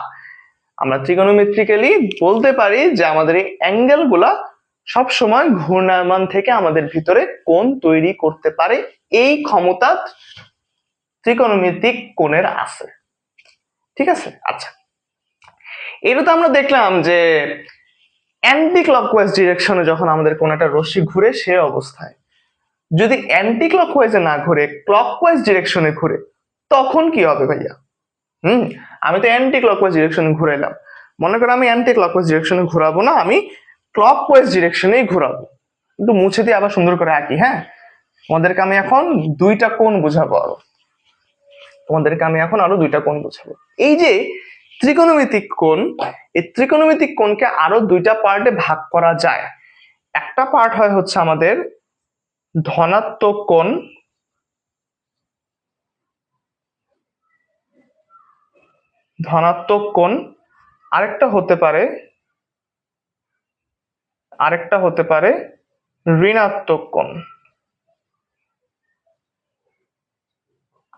আমরা ত্রিকোণমিত্রিক্যালি বলতে পারি যে আমাদের এই অ্যাঙ্গেল গুলা সব সময় ঘূর্ণায়মান থেকে আমাদের ভিতরে কোণ তৈরি করতে পারে, এই ক্ষমতা ত্রিকোণমিতিক কোণের আছে। ঠিক আছে, আচ্ছা, এটা তো আমরা দেখলাম যে অ্যান্টি ক্লকওয়াইজ ডিরেকশনে যখন আমাদের কোন একটা রশ্মি ঘুরে সে অবস্থায়, যদি অ্যান্টি ক্লকওয়াইজে না ঘুরে ক্লকওয়াইজ ডিরেকশনে ঘুরে তখন কি হবে ভাইয়া? আমি তো অ্যান্টি ক্লকওয়াইজ ডিরেকশনে ঘুরাইলাম, মনে করো আমি অ্যান্টি ক্লকওয়াইজ ডিরেকশনে ঘোরাবো না, আমি ক্লকওয়াইজ ডিরেকশনেই ঘোরাবো। একটু মুছে দিয়ে আবার সুন্দর করে আঁকি। হ্যাঁ, তোমাদেরকে আমি এখন দুইটা কোণ বুঝাবো আরো দুইটা কোণ বুঝাবো। এই যে ত্রিকোণমিতিক কোণ, এই ত্রিকোণমিতিক কোণকে আরো দুইটা পার্টে ভাগ করা যায়। একটা পার্ট হয় হচ্ছে আমাদের ধনাত্মক কোণ, আরেকটা হতে পারে ঋণাত্মক কোণ।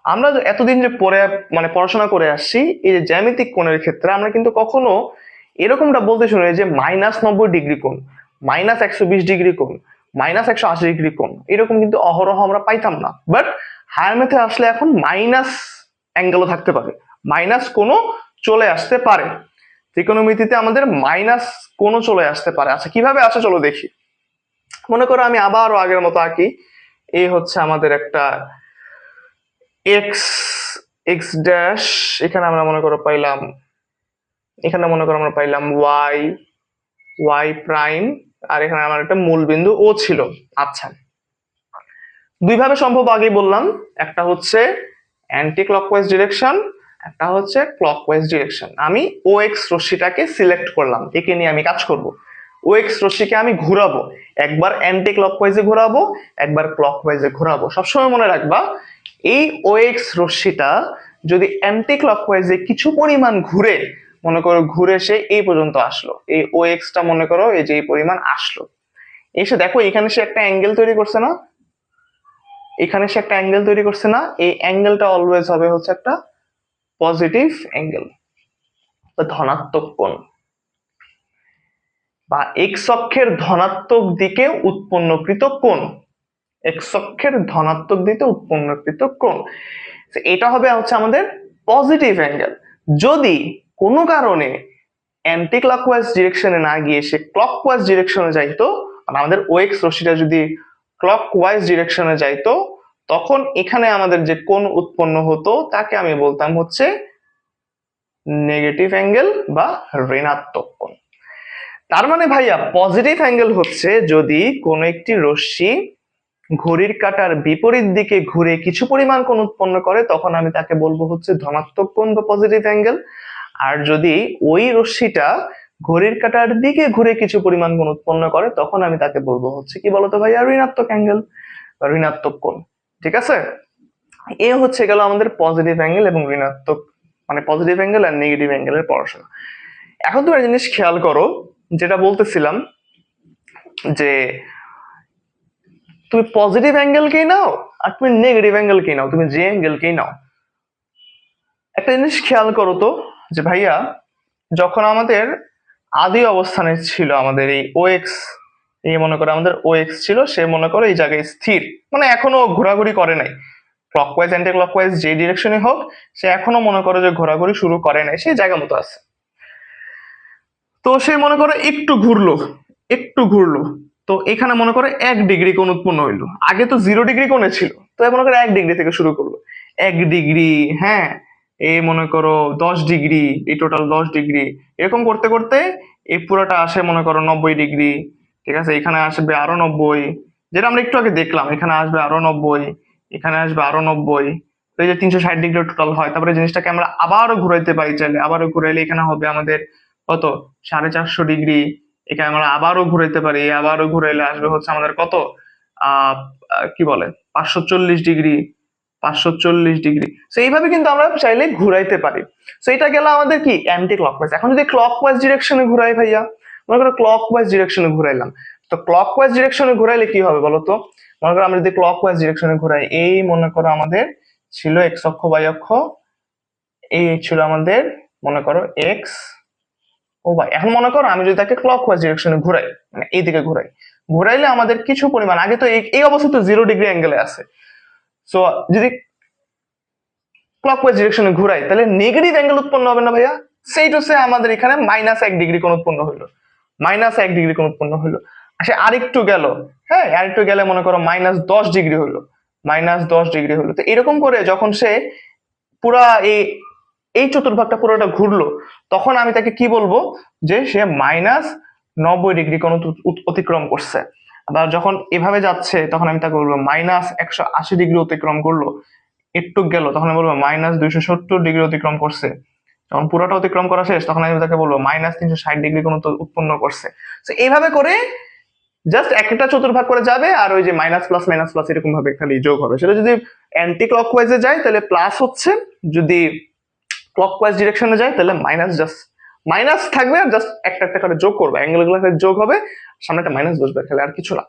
আমরা এতদিন যে পড়াশোনা করে আসছি এই যে জ্যামিতিক কোণের ক্ষেত্রে আমরা কিন্তু কখনো এরকমটা বলতে শুনি যে -90 ডিগ্রি কোণ, -120 ডিগ্রি কোণ, -180 ডিগ্রি কোণ, এরকম কিন্তু অহরহ আমরা পাইতাম না। বাট হায়ার ম্যাথে আসলে এখন মাইনাস অ্যাঙ্গেলও থাকতে পারে, মাইনাস কোণও চলে আসতে পারে। ত্রিকোণমিতিতে আমাদের মাইনাস কোণও চলে আসতে পারে। আচ্ছা, কিভাবে আসে চলো দেখি। মনে করো আমি আবারও আগের মতো আঁকি, এই হচ্ছে আমাদের একটা এক্স এক্স ড্যাশ, এখানে আমরা মনে করো পাইলাম ওয়াই ওয়াই প্রাইম, আর এখানে আমার একটা মূল বিন্দু ও ছিল। আচ্ছা, দুইভাবে সম্ভব আগেই বললাম, একটা হচ্ছে অ্যান্টি ক্লকওয়াইজ ডিরেকশন, একটা হচ্ছে ক্লকওয়াইজ ডিরেকশন। আমি ও এক্স রশ্মিটাকে সিলেক্ট করলাম, একে নিয়ে আমি কাজ করব। ও এক্স রশ্মিকে আমি ঘোরাবো, একবার অ্যান্টি ক্লকওয়াইজে ঘোরাবো, একবার ক্লকওয়াইজে ঘোরাবো। সবসময় মনে রাখবা এই ও এক্স রশ্মিটা যদি অ্যান্টি ক্লকওয়াইজে কিছু পরিমাণ ঘুরে, মনে করো ঘুরে সে এই পর্যন্ত আসলো, এই ও এক্সটা মনে করো এই যে এই পরিমাণ আসলো, এসে দেখো এখানে সে একটা অ্যাঙ্গেল তৈরি করছে না, এই অ্যাঙ্গেলটা অলওয়েজ হবে হচ্ছে একটা পজিটিভ অ্যাঙ্গেল বা ধনাত্মক কোণ, বা এক্স অক্ষের ধনাত্মক দিকে উৎপন্নকৃত কোণ, এটা হবে হচ্ছে আমাদের পজিটিভ অ্যাঙ্গেল। যদি কোনো কারণে অ্যান্টি ক্লকওয়াইজ ডিরেকশনে না গিয়ে সে ক্লকওয়াইজ ডিরেকশনে যাইতো, আমাদের ও এক্স রশ্মিটা যদি ক্লকওয়াইজ ডিরেকশনে যাইতো, তখন এখানে আমাদের যে কোণ উৎপন্ন হতো তাকে আমি বলতাম হচ্ছে নেগেটিভ অ্যাঙ্গেল বা ঋণাত্মক কোণ। তার মানে ভাইয়া পজিটিভ অ্যাঙ্গেল হচ্ছে যদি কোনো একটি রশ্মি ঘড়ির কাঁটার বিপরীত দিকে ঘুরে কিছু পরিমাণ কোণ উৎপন্ন করে, তখন আমি তাকে বলবো হচ্ছে ধনাত্মক কোণ বা পজিটিভ অ্যাঙ্গেল। আর যদি ওই রশ্মিটা ঘড়ির কাঁটার দিকে ঘুরে কিছু পরিমাণ কোণ উৎপন্ন করে, তখন আমি তাকে বলবো হচ্ছে কি বলতো ভাইয়া, ঋণাত্মক অ্যাঙ্গেল বা ঋণাত্মক কোণ। ঠিক আছে, এ হচ্ছে গেল আমাদের পজিটিভ অ্যাঙ্গেল এবং ঋণাত্মক, মানে পজিটিভ অ্যাঙ্গেল আর নেগেটিভ অ্যাঙ্গেলের পড়াশোনা। এখন তুমি একটা জিনিস খেয়াল করো, যেটা বলতেছিলাম যে তুমি পজিটিভ অ্যাঙ্গেলকেই নাও আর তুমি নেগেটিভ অ্যাঙ্গেলকেই নাও, তুমি যে অ্যাঙ্গেলকেই নাও, একটা জিনিস খেয়াল করো তো, যে ভাইয়া যখন আমাদের আদি অবস্থানে ছিল আমাদের এই ও এক্স, এই মনে করো আমাদের ও এক্স ছিল, সে মনে করো এই জায়গায় স্থির, মানে এখনো ঘোরাঘুরি করে নাই, ক্লকওয়াইজ অ্যান্টি ক্লকওয়াইজ যে ডিরেকশনে হোক, সে এখনো মনে করো যে ঘোরাঘুরি শুরু করে নাই, সেই জায়গা মতো আছে। তো সে মনে করো একটু ঘুরলো, একটু ঘুরলো, তো এখানে মনে করো 1 ডিগ্রি কোণ উৎপন্ন হইলো, আগে তো 0 ডিগ্রি কোণে ছিল, তো মনে করো 1 ডিগ্রি থেকে শুরু করলো, 1 ডিগ্রি, হ্যাঁ, এই মনে করো 10 ডিগ্রি, এই টোটাল 10 ডিগ্রি, এরকম করতে করতে এই পুরোটা আসে মনে করো 90 ডিগ্রি। ঠিক আছে, এখানে আসবে আরো 90, যেটা আমরা একটু আগে দেখলাম, এখানে আসবে আরো 90, এখানে আসবে আরো 90, তো এই যে 360 ডিগ্রি টোটাল হয়। তারপরে জিনিসটাকে আমরা আবারও ঘুরাইতে পারি চাইলে, আবারও ঘুরাইলে এখানে হবে আমাদের কত, 450 ডিগ্রি। এখানে আমরা আবারও ঘুরাইতে পারি, আবারও ঘুরাইলে আসবে হচ্ছে আমাদের কত, আহ কি বলে, 540 ডিগ্রি, 540 ডিগ্রি। তো এইভাবে কিন্তু আমরা চাইলে ঘুরাইতে পারি। তো এটা গেল আমাদের কি অ্যান্টি ক্লকওয়াইজ। এখন যদি ক্লকওয়াইজ ডিরেকশনে ঘুরাই ভাইয়া, মনে করো ক্লকওয়াইজ ডিরেকশনে ঘুরাইলাম, তো ক্লকওয়াইজ ডিরেকশনে ঘুরাইলে কি হবে বলতো? মনে করো আমরা যদি ক্লকওয়াইজ ডিরেকশনে ঘুরাই, এই মনে করো আমাদের ছিল এক্স অক্ষ বাই অক্ষ, এই ছিল আমাদের মনে করো এক্স ও ভাই। এখন মনে করো আমি যদি তাকে ক্লকওয়াইজ ডিরেকশনে ঘুরাই, মানে এইদিকে ঘুরাই, ঘুরাইলে আমাদের কিছু পরিমাণ, আগে তো এই অবস্থায় তো 0 ডিগ্রি অ্যাঙ্গেলে আছে, সো যদি ক্লকওয়াইজ ডিরেকশনে ঘুরাই তাহলে নেগেটিভ অ্যাঙ্গেল উৎপন্ন হবে না ভাইয়া? সেইটা হচ্ছে আমাদের এখানে -1 ডিগ্রি কোণ উৎপন্ন হইলো, -1 ডিগ্রি কোণ উৎপন্ন হইলো। আসে আরেকটু গেল, হ্যাঁ আরেকটু গেলে মনে করো -10 ডিগ্রি হইলো, -10 ডিগ্রি হইলো। তো এরকম করে যখন সে পুরা এই এই চতুর্ভাগটা পুরোটা ঘুরলো, তখন আমি তাকে কি বলবো, যে সে -90 ডিগ্রি কোণ অতিক্রম করছে। আবার যখন এভাবে যাচ্ছে তখন আমি তাকে বলবো -180 ডিগ্রি অতিক্রম করলো, একটু গেল তখন আমি বলবো -270 ডিগ্রি অতিক্রম করছে। যখন পুরোটা অতিক্রম করা শেষ তখন আমি তাকে বলবো -360 ডিগ্রি কোণ উৎপন্ন করছে। তো এইভাবে করে জাস্ট একটা চতুর্ভাগ করে যাবে, আর ওই যে মাইনাস প্লাস এরকম ভাবে খালি যোগ হবে। সেটা যদি অ্যান্টি ক্লকওয়াইজে যায় তাহলে প্লাস হচ্ছে, যদি ক্লকওয়াইজ ডিরেকশনে যায় তাহলে মাইনাস, জাস্ট মাইনাস থাকবে আর জাস্ট একটা একটা করে যোগ করবে, অ্যাঙ্গেল গুলো যোগ হবে, সামনে একটা মাইনাস বসবে, খালি আর কিছু না।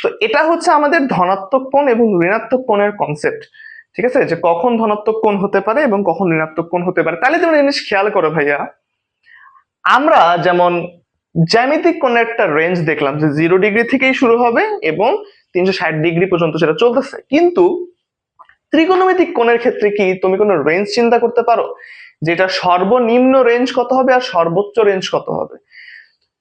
তো এটা হচ্ছে আমাদের ধনাত্মক কোণ এবং ঋণাত্মক কোণের কনসেপ্ট। ঠিক আছে, যে কখন ধনাত্মক কোণ হতে পারে এবং কখন ঋণাত্মক কোণ হতে পারে। তাহলে তুমি জিনিস খেয়াল করো ভাইয়া, আমরা যেমন জ্যামিতিক কোণের একটা রেঞ্জ দেখলাম যে 0 ডিগ্রি থেকেই শুরু হবে এবং 360 ডিগ্রি পর্যন্ত সেটা চলতেছে, কিন্তু ত্রিকোণমিতিক কোণের ক্ষেত্রে কি তুমি কোনো রেঞ্জ চিন্তা করতে পারো, যেটা সর্বনিম্ন রেঞ্জ কত হবে আর সর্বোচ্চ রেঞ্জ কত হবে?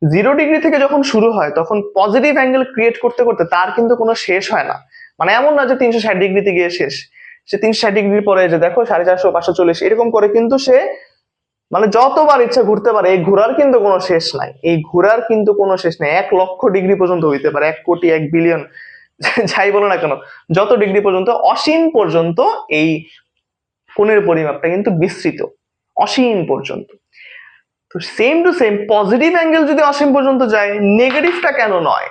0 ডিগ্রি থেকে যখন শুরু হয় তখন পজিটিভ অ্যাঙ্গেল ক্রিয়েট করতে করতে তার কিন্তু কোনো শেষ হয় না। মানে এমন না যে 360 ডিগ্রিতে গিয়ে শেষ, সে 360 ডিগ্রি পরে যে দেখো 450, 540 এরকম করে কিন্তু সে মানে যতবার ইচ্ছা ঘুরতে পারে। এই ঘোরার কিন্তু কোনো শেষ নাই, এই ঘোরার কিন্তু কোনো শেষ নাই, 1,00,000 ডিগ্রি পর্যন্ত হইতে পারে, 1 কোটি, 1 বিলিয়ন, যাই বলো না কেন, যত ডিগ্রি পর্যন্ত, অসীম পর্যন্ত এই কোণের পরিমাপটা কিন্তু বিস্তৃত, অসীম পর্যন্ত। তো same to same positive angle যদি অসীম পর্যন্ত যায়, নেগেটিভটা কেন নয়?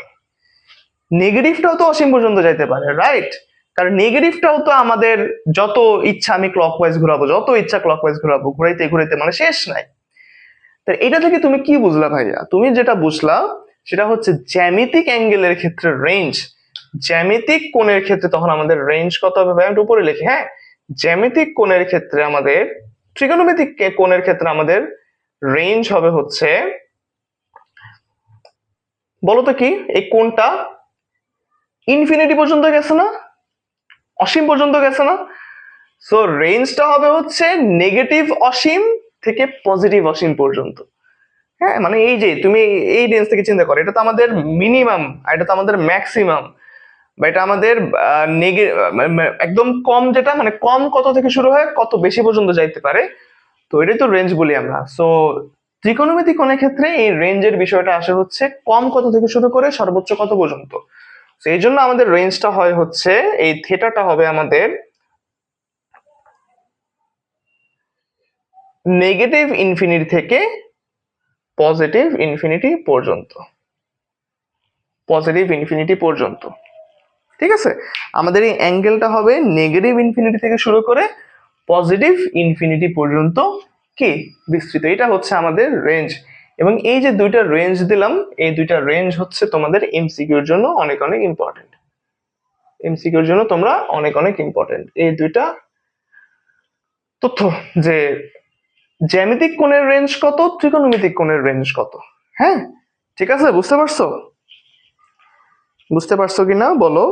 নেগেটিভটাও তো অসীম পর্যন্ত যাইতে পারে, রাইট? কারণ নেগেটিভটাও তো আমাদের যত ইচ্ছা আমি ক্লকওয়াইজ ঘোরাবো, যত ইচ্ছা ক্লকওয়াইজ ঘোরাবো, ঘুরাইতে ঘুরাইতে মানে শেষ নাই। তো এটা থেকে তুমি কি বুঝলা ভাইয়া? তুমি যেটা বুঝলা সেটা হচ্ছে জ্যামিতিক অ্যাঙ্গেলের ক্ষেত্রে রেঞ্জ, জ্যামিতিক কোণের ক্ষেত্রে তখন আমাদের রেঞ্জ কত হবে ভাই? আমি উপরে লিখি, হ্যাঁ, জ্যামিতিক কোণের ক্ষেত্রে আমাদের, ত্রিকোণমিতিক কোণের ক্ষেত্রে আমাদের রেঞ্জ হবে হচ্ছে, বলতো কি, এই কোণটা ইনফিনিটি পর্যন্ত গেছে না, অসীম পর্যন্ত গেছে না? সো রেঞ্জটা হবে হচ্ছে নেগেটিভ অসীম থেকে পজিটিভ অসীম পর্যন্ত। হ্যাঁ, মানে এই যে তুমি এই রেঞ্জ থেকে চিন্তা করো, এটা তো আমাদের মিনিমাম, এটা তো আমাদের ম্যাক্সিমাম, বা এটা আমাদের একদম কম, যেটা মানে কম কত থেকে শুরু হয় কত বেশি পর্যন্ত যাইতে পারে, তো এটাই তো রেঞ্জ বলি আমরা। সো ত্রিকোণমিতি কোণের ক্ষেত্রে এই রেঞ্জের বিষয়টা আসে হচ্ছে কম কত থেকে শুরু করে সর্বোচ্চ কত পর্যন্ত। তো এই জন্য আমাদের রেঞ্জটা হয় হচ্ছে এই থিটাটা হবে আমাদের নেগেটিভ ইনফিনিটি থেকে পজিটিভ ইনফিনিটি পর্যন্ত, পজিটিভ ইনফিনিটি পর্যন্ত। ঠিক আছে, আমাদের এই অ্যাঙ্গেলটা হবে নেগেটিভ ইনফিনিটি থেকে শুরু করে পজিটিভ ইনফিনিটি পর্যন্ত কি বিস্তৃত। এটা হচ্ছে আমাদের রেঞ্জ। এবং এই যে দুইটা রেঞ্জ দিলাম, এই দুইটা রেঞ্জ হচ্ছে তোমাদের এমসিকিউর জন্য অনেক অনেক ইম্পর্টেন্ট। এমসিকিউর জন্য তোমরা অনেক অনেক ইম্পর্টেন্ট এই দুইটা তথ্য, যে জ্যামিতিক কোণের রেঞ্জ কত, ত্রিকোণমিতিক কোণের রেঞ্জ কত। হ্যাঁ, ঠিক আছে, বুঝতে পারছো? বুঝতে পারছো কিনা বলো।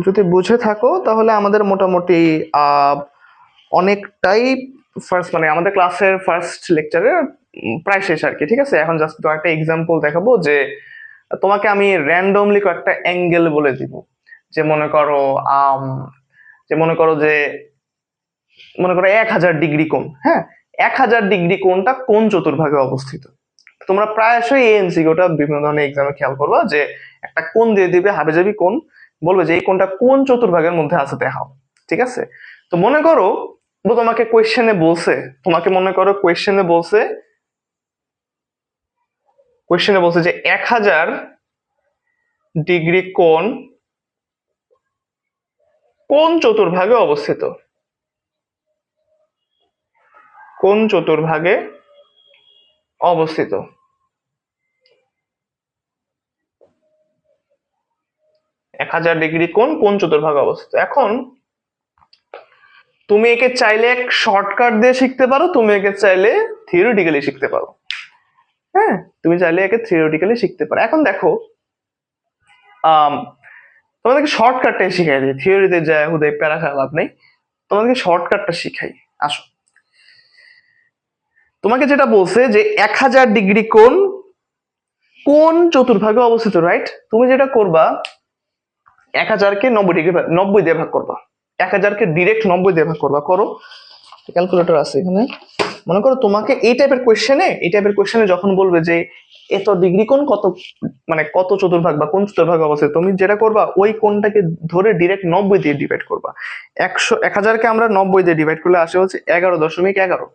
যদি বুঝে থাকো তাহলে আমাদের মোটামুটি অনেকটাই ফার্স্ট, মানে আমাদের ক্লাসের ফার্স্ট লেকচারে প্রায় শেষ আর কি। ঠিক আছে, এখন জাস্ট তো একটা এক্সাম্পল দেখাবো যে তোমাকে আমি র্যান্ডমলি কয়েকটা অ্যাঙ্গেল বলে দিব। যে মনে করো যে মনে করো 1000 ডিগ্রি কোণ। হ্যাঁ, 1000 ডিগ্রি কোণটা কোন চতুর্ভাগে অবস্থিত। তোমরা প্রায়শই এই এমসিকিউটা বিভিন্ন ধরনের এক্সামে খেয়াল করবা যে একটা কোণ দিয়ে দিবে, হাবিজাবি কোণ, বলবে যে এই কোণটা কোন চতুর্ভাগের মধ্যে আছে দেখাও। ঠিক আছে, তো মনে করো তোমাকে কোয়েশ্চেনে বলছে, তোমাকে মনে করো কোয়েশ্চেনে বলছে যে 1000 ডিগ্রি কোণ কোন চতুর্ভাগে অবস্থিত, কোন চতুর্ভাগে অবস্থিত। 1000 ডিগ্রি কোণ কোন চতুর্ভাগে অবস্থিত। এখন তুমি একে চাইলে এক শর্টকাট দিয়ে শিখতে পারো, তুমি একে চাইলে থিওরিটিক্যালি শিখতে পারো। হ্যাঁ, তুমি চাইলে একে থিওরিটিক্যালি শিখতে পারো। এখন দেখো তোমাদেরকে শর্টকাটটাই শিখাই দিই, থিওরিতে যায় হুদয় প্যারা খাওয়া লাভ নেই, তোমাদেরকে শর্টকাটটা শিখাই। আসো, তোমাকে যেটা বলছে যে 1000 ডিগ্রি কোণ কোন চতুর্ভাগে অবস্থিত, রাইট? তুমি যেটা করবা 1000কে 90 দিয়ে ভাগ করবা, 1000কে ডিরেক্ট 90 দিয়ে ভাগ করবা। করো, ক্যালকুলেটর আছে এখানে। মনে করো তোমাকে এই টাইপের কোয়েশ্চেনে যখন বলবে যে এত ডিগ্রি কোণ কত, মানে কত চতুর্ভাগ বা কোন চতুর্ভাগ অবস্থিত, তুমি যেটা করবা ওই কোণটাকে ধরে ডিরেক্ট 90 দিয়ে ডিভাইড করবা। 1000কে আমরা 90 দিয়ে ডিভাইড করলে আসে হচ্ছে 11.11।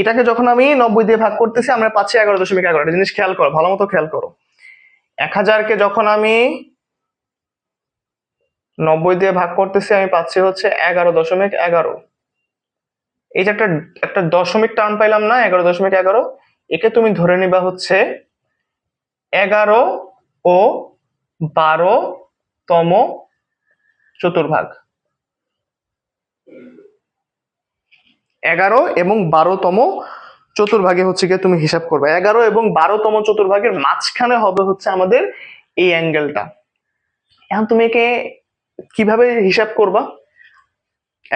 এটাকে যখন আমি 90 দিয়ে ভাগ করতেছি আমরা পাচ্ছি 11.11। একটা জিনিস খেয়াল করো, ভালো মতো খেয়াল করো। 1000কে যখন আমি 90 দিয়ে ভাগ করতেছি আমি পাচ্ছি হচ্ছে 11.11। এই যে একটা দশমিক টার্ম পাইলাম না, 11.11। একে তুমি ধরে নিবা হচ্ছে 11 ও 12তম চতুর্ভাগ। 11 এবং 12তম চতুর্ভাগে হচ্ছে গিয়ে তুমি হিসাব করবে। 11 এবং 12তম চতুর্ভাগের মাঝখানে হবে হচ্ছে আমাদের এই অ্যাঙ্গেলটা। এখন তুমি একে কিভাবে হিসাব করবা?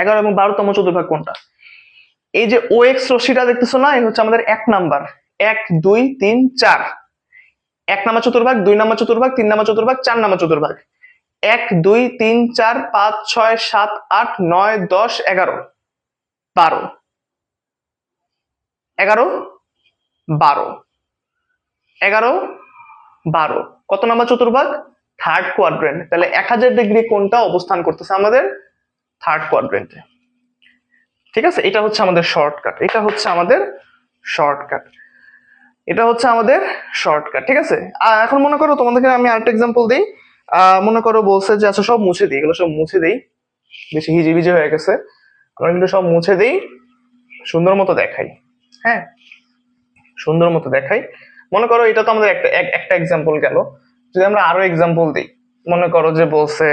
11 এবং 12তম চতুর্ভাগ কোনটা? এই যে ও এক্স রশ্মিটা দেখতেছো না, এই হচ্ছে আমাদের 1 নাম্বার। 1 2 3 4, 1 নাম্বার চতুর্ভাগ, 2 নাম্বার চতুর্ভাগ, 3 নাম্বার চতুর্ভাগ, 4 নাম্বার চতুর্ভাগ। 1 2 3 4 5 6 7 8 9 10 11 12, 11 12, 11 12 কত নাম্বার চতুর্ভাগ? Third quadrant. তাহলে 1000 ডিগ্রি কোণটা অবস্থান করতেছে আমাদের থার্ড কোয়াড্রেন্টে। ঠিক আছে, এটা হচ্ছে আমাদের শর্টকাট, এটা হচ্ছে আমাদের শর্টকাট। ঠিক আছে, এখন মনে করো তোমাদেরকে আমি আরেকটা এক্সাম্পল দিই। মনে করো বলছে যে আচ্ছা সব মুছে দিই, এগুলো সব মুছে দিই, বেশি হিজিবিজি হয়ে গেছে, আমরা কিন্তু সব মুছে দিই, সুন্দর মতো দেখাই। হ্যাঁ, সুন্দর মতো দেখাই। মনে করো এটা তো আমাদের একটা এক্সাম্পল গেল। যদি আমরা আরো এক্সাম্পল দিই, মনে করো যে বলছে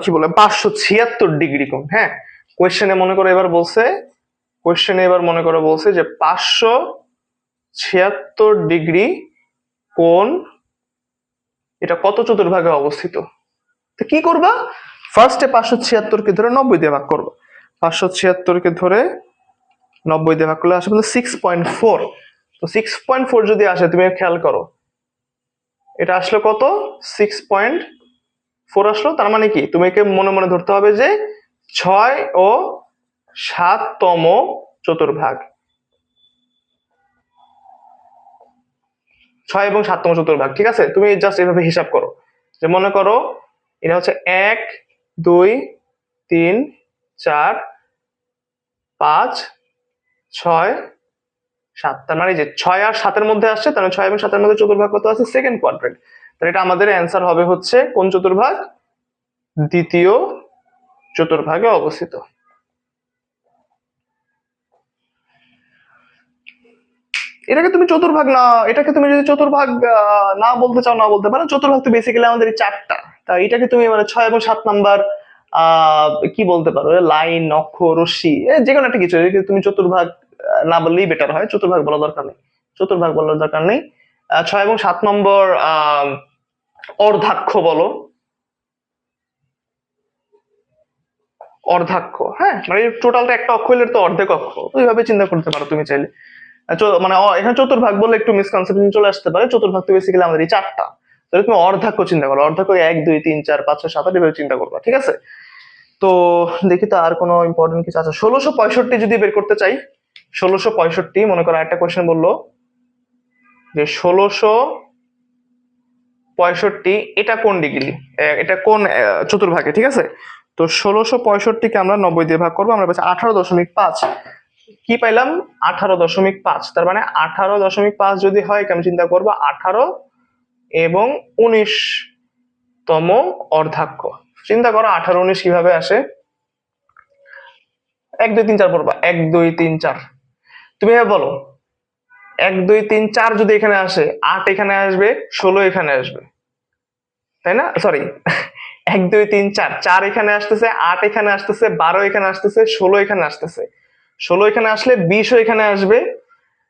কি বলে 576 ডিগ্রি কোণ। হ্যাঁ, কোয়েশ্চেনে মনে করো এবার বলছে যে 576 ডিগ্রি কোণ এটা কত চতুর্ভাগে অবস্থিত। তো কি করবা? ফার্স্টে 576কে ধরে 90 দিয়ে ভাগ করবো। 576কে ধরে 90 দিয়ে ভাগ করলে আসে 6.4। তো 6.4 যদি আসে, তুমি খেয়াল করো এটা আসলো কত? 6.4 আসলো। তার মানে কি, তুমি মনে মনে ধরতে হবে যে 6 ও 7তম চতুর্ভাগ, 6 এবং 7তম চতুর্ভাগ। ঠিক আছে, তুমি জাস্ট এভাবে হিসাব করো, যে মনে করো এটা হচ্ছে 1 2 3 4 5 6 7, তার মানে যে 6 আর 7 এর মধ্যে আসছে, তার মানে 6 এবং 7 এর মধ্যে চতুর্ভাগ কত আছে? Second quadrant. তাহলে এটা আমাদের অ্যান্সার হবে হচ্ছে কোন চতুর্ভাগ? দ্বিতীয় চতুর্ভাগে অবস্থিত। এটাকে তুমি চতুর্ভাগ না, এটাকে তুমি যদি চতুর্ভাগ না বলতে চাও না বলতে পারো। চতুর্ভাগ তো বেসিক্যালি আমাদের এই চারটা, তা এটাকে তুমি মানে 6 এবং 7 নাম্বার কি বলতে পারো, লাইন, অক্ষ, রশ্মি, যে কোনো একটা কিছু, এটাকে তুমি চতুর্ভাগ না বললেই বেটার হয়, চতুর্ভাগ বলা দরকার নেই, চতুর্ভাগ বলার দরকার নেই। 6 এবং 7 নম্বর অর্ধাক্ষ বলো, অর্ধাক্ষ, হ্যাঁ, মানে টোটালটা একটা অক্ষ হলে তো অর্ধেক অক্ষ, ওইভাবে চিন্তা করতে পারো তুমি চাইলে। মানে এখানে চতুর্ভাগ বলে একটু মিসকনসেপশন চলে আসতে পারে। চতুর্ভাগ তো বেসিক্যালি আমাদের এই চারটা, তাহলে তুমি অর্ধাক্ষ চিন্তা করো, অর্ধাক্ষ 1 2 3 4 5 6 7 8 এভাবে চিন্তা করবা। ঠিক আছে, তো দেখি তো আর কোনো ইম্পর্টেন্ট কিছু আছে। 1665 যদি বের করতে চাই, 1665 মনে করো একটা কোয়েশ্চেন বললো যে 1665 এটা কোন ডিগ্রি, এটা কোন চতুর্ভাগে। ঠিক আছে, তো 1665 কে আমরা 90 দিয়ে ভাগ করবো, আমরা পাচ্ছি 18.5। কি পাইলাম? 18.5। তার মানে 18.5 যদি হয়, আমি চিন্তা করবো 18 এবং 19তম অর্ধাক্ষ। চিন্তা করো 18 19 কিভাবে আসে। 1 2 3 4 পড়বা, 1 2 3 4, তুমি এভাবে বলো 1 2 3 4 যদি এখানে আসে, 8 এখানে আসবে, 16 এখানে আসবে, তাই না? সরি, 1 2 3 4, 4 এখানে আসতেছে, 8 এখানে আসতেছে, 12 এখানে আসতেছে, 16 এখানে আসতেছে, 16 এখানে আসলে 20ও এখানে আসবে।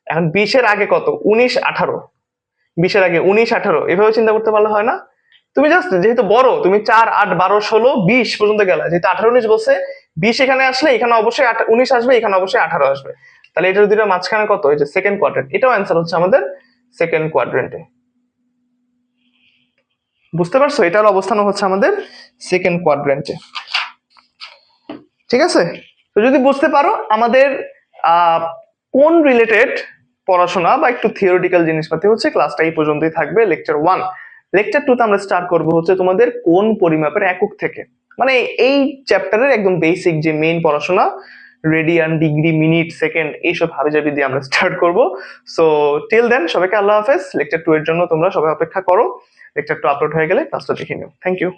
এখন 20 এর আগে কত? 19 18, 20 এর আগে 19 18, এভাবে চিন্তা করতে পারলে হয় না? তুমি জাস্ট যেহেতু বড়, তুমি 4 8 12 16 20 পর্যন্ত গেলে, যেহেতু 18 19 বলছে, 20 এখানে আসলে এখানে অবশ্যই 19 আসবে, এখানে অবশ্যই 18 আসবে। তাহলে এটার দুটো মাঝখানে কত? এই যে সেকেন্ড কোয়াড্রেন্ট, এটাও অ্যান্সার হচ্ছে আমাদের সেকেন্ড কোয়াড্রেন্টে। বুঝতে পারছো? এটার অবস্থান হচ্ছে আমাদের সেকেন্ড কোয়াড্রেন্টে। ঠিক আছে, তো যদি বুঝতে পারো আমাদের কোন রিলেটেড পড়াশোনা বা একটু থিওরিটিক্যাল জিনিসপাতি হচ্ছে, ক্লাসটা এই পর্যন্তই থাকবে। লেকচার 1, লেকচার 2 তে আমরা স্টার্ট করব হচ্ছে তোমাদের কোন পরিমাপের একক থেকে, মানে এই চ্যাপ্টারের একদম বেসিক যে মেইন পড়াশোনা, রেডিয়ান, ডিগ্রি, মিনিট, সেকেন্ড, এইসব হাবিজাবি দিয়ে আমরা স্টার্ট করব। সো টিল দেন সবাইকে আল্লাহ হাফেজ। লেকচার 2 এর জন্য তোমরা সবাই অপেক্ষা করো, লেকচার 2 আপলোড হয়ে গেলে ক্লাসটা দেখে নিও। Thank you.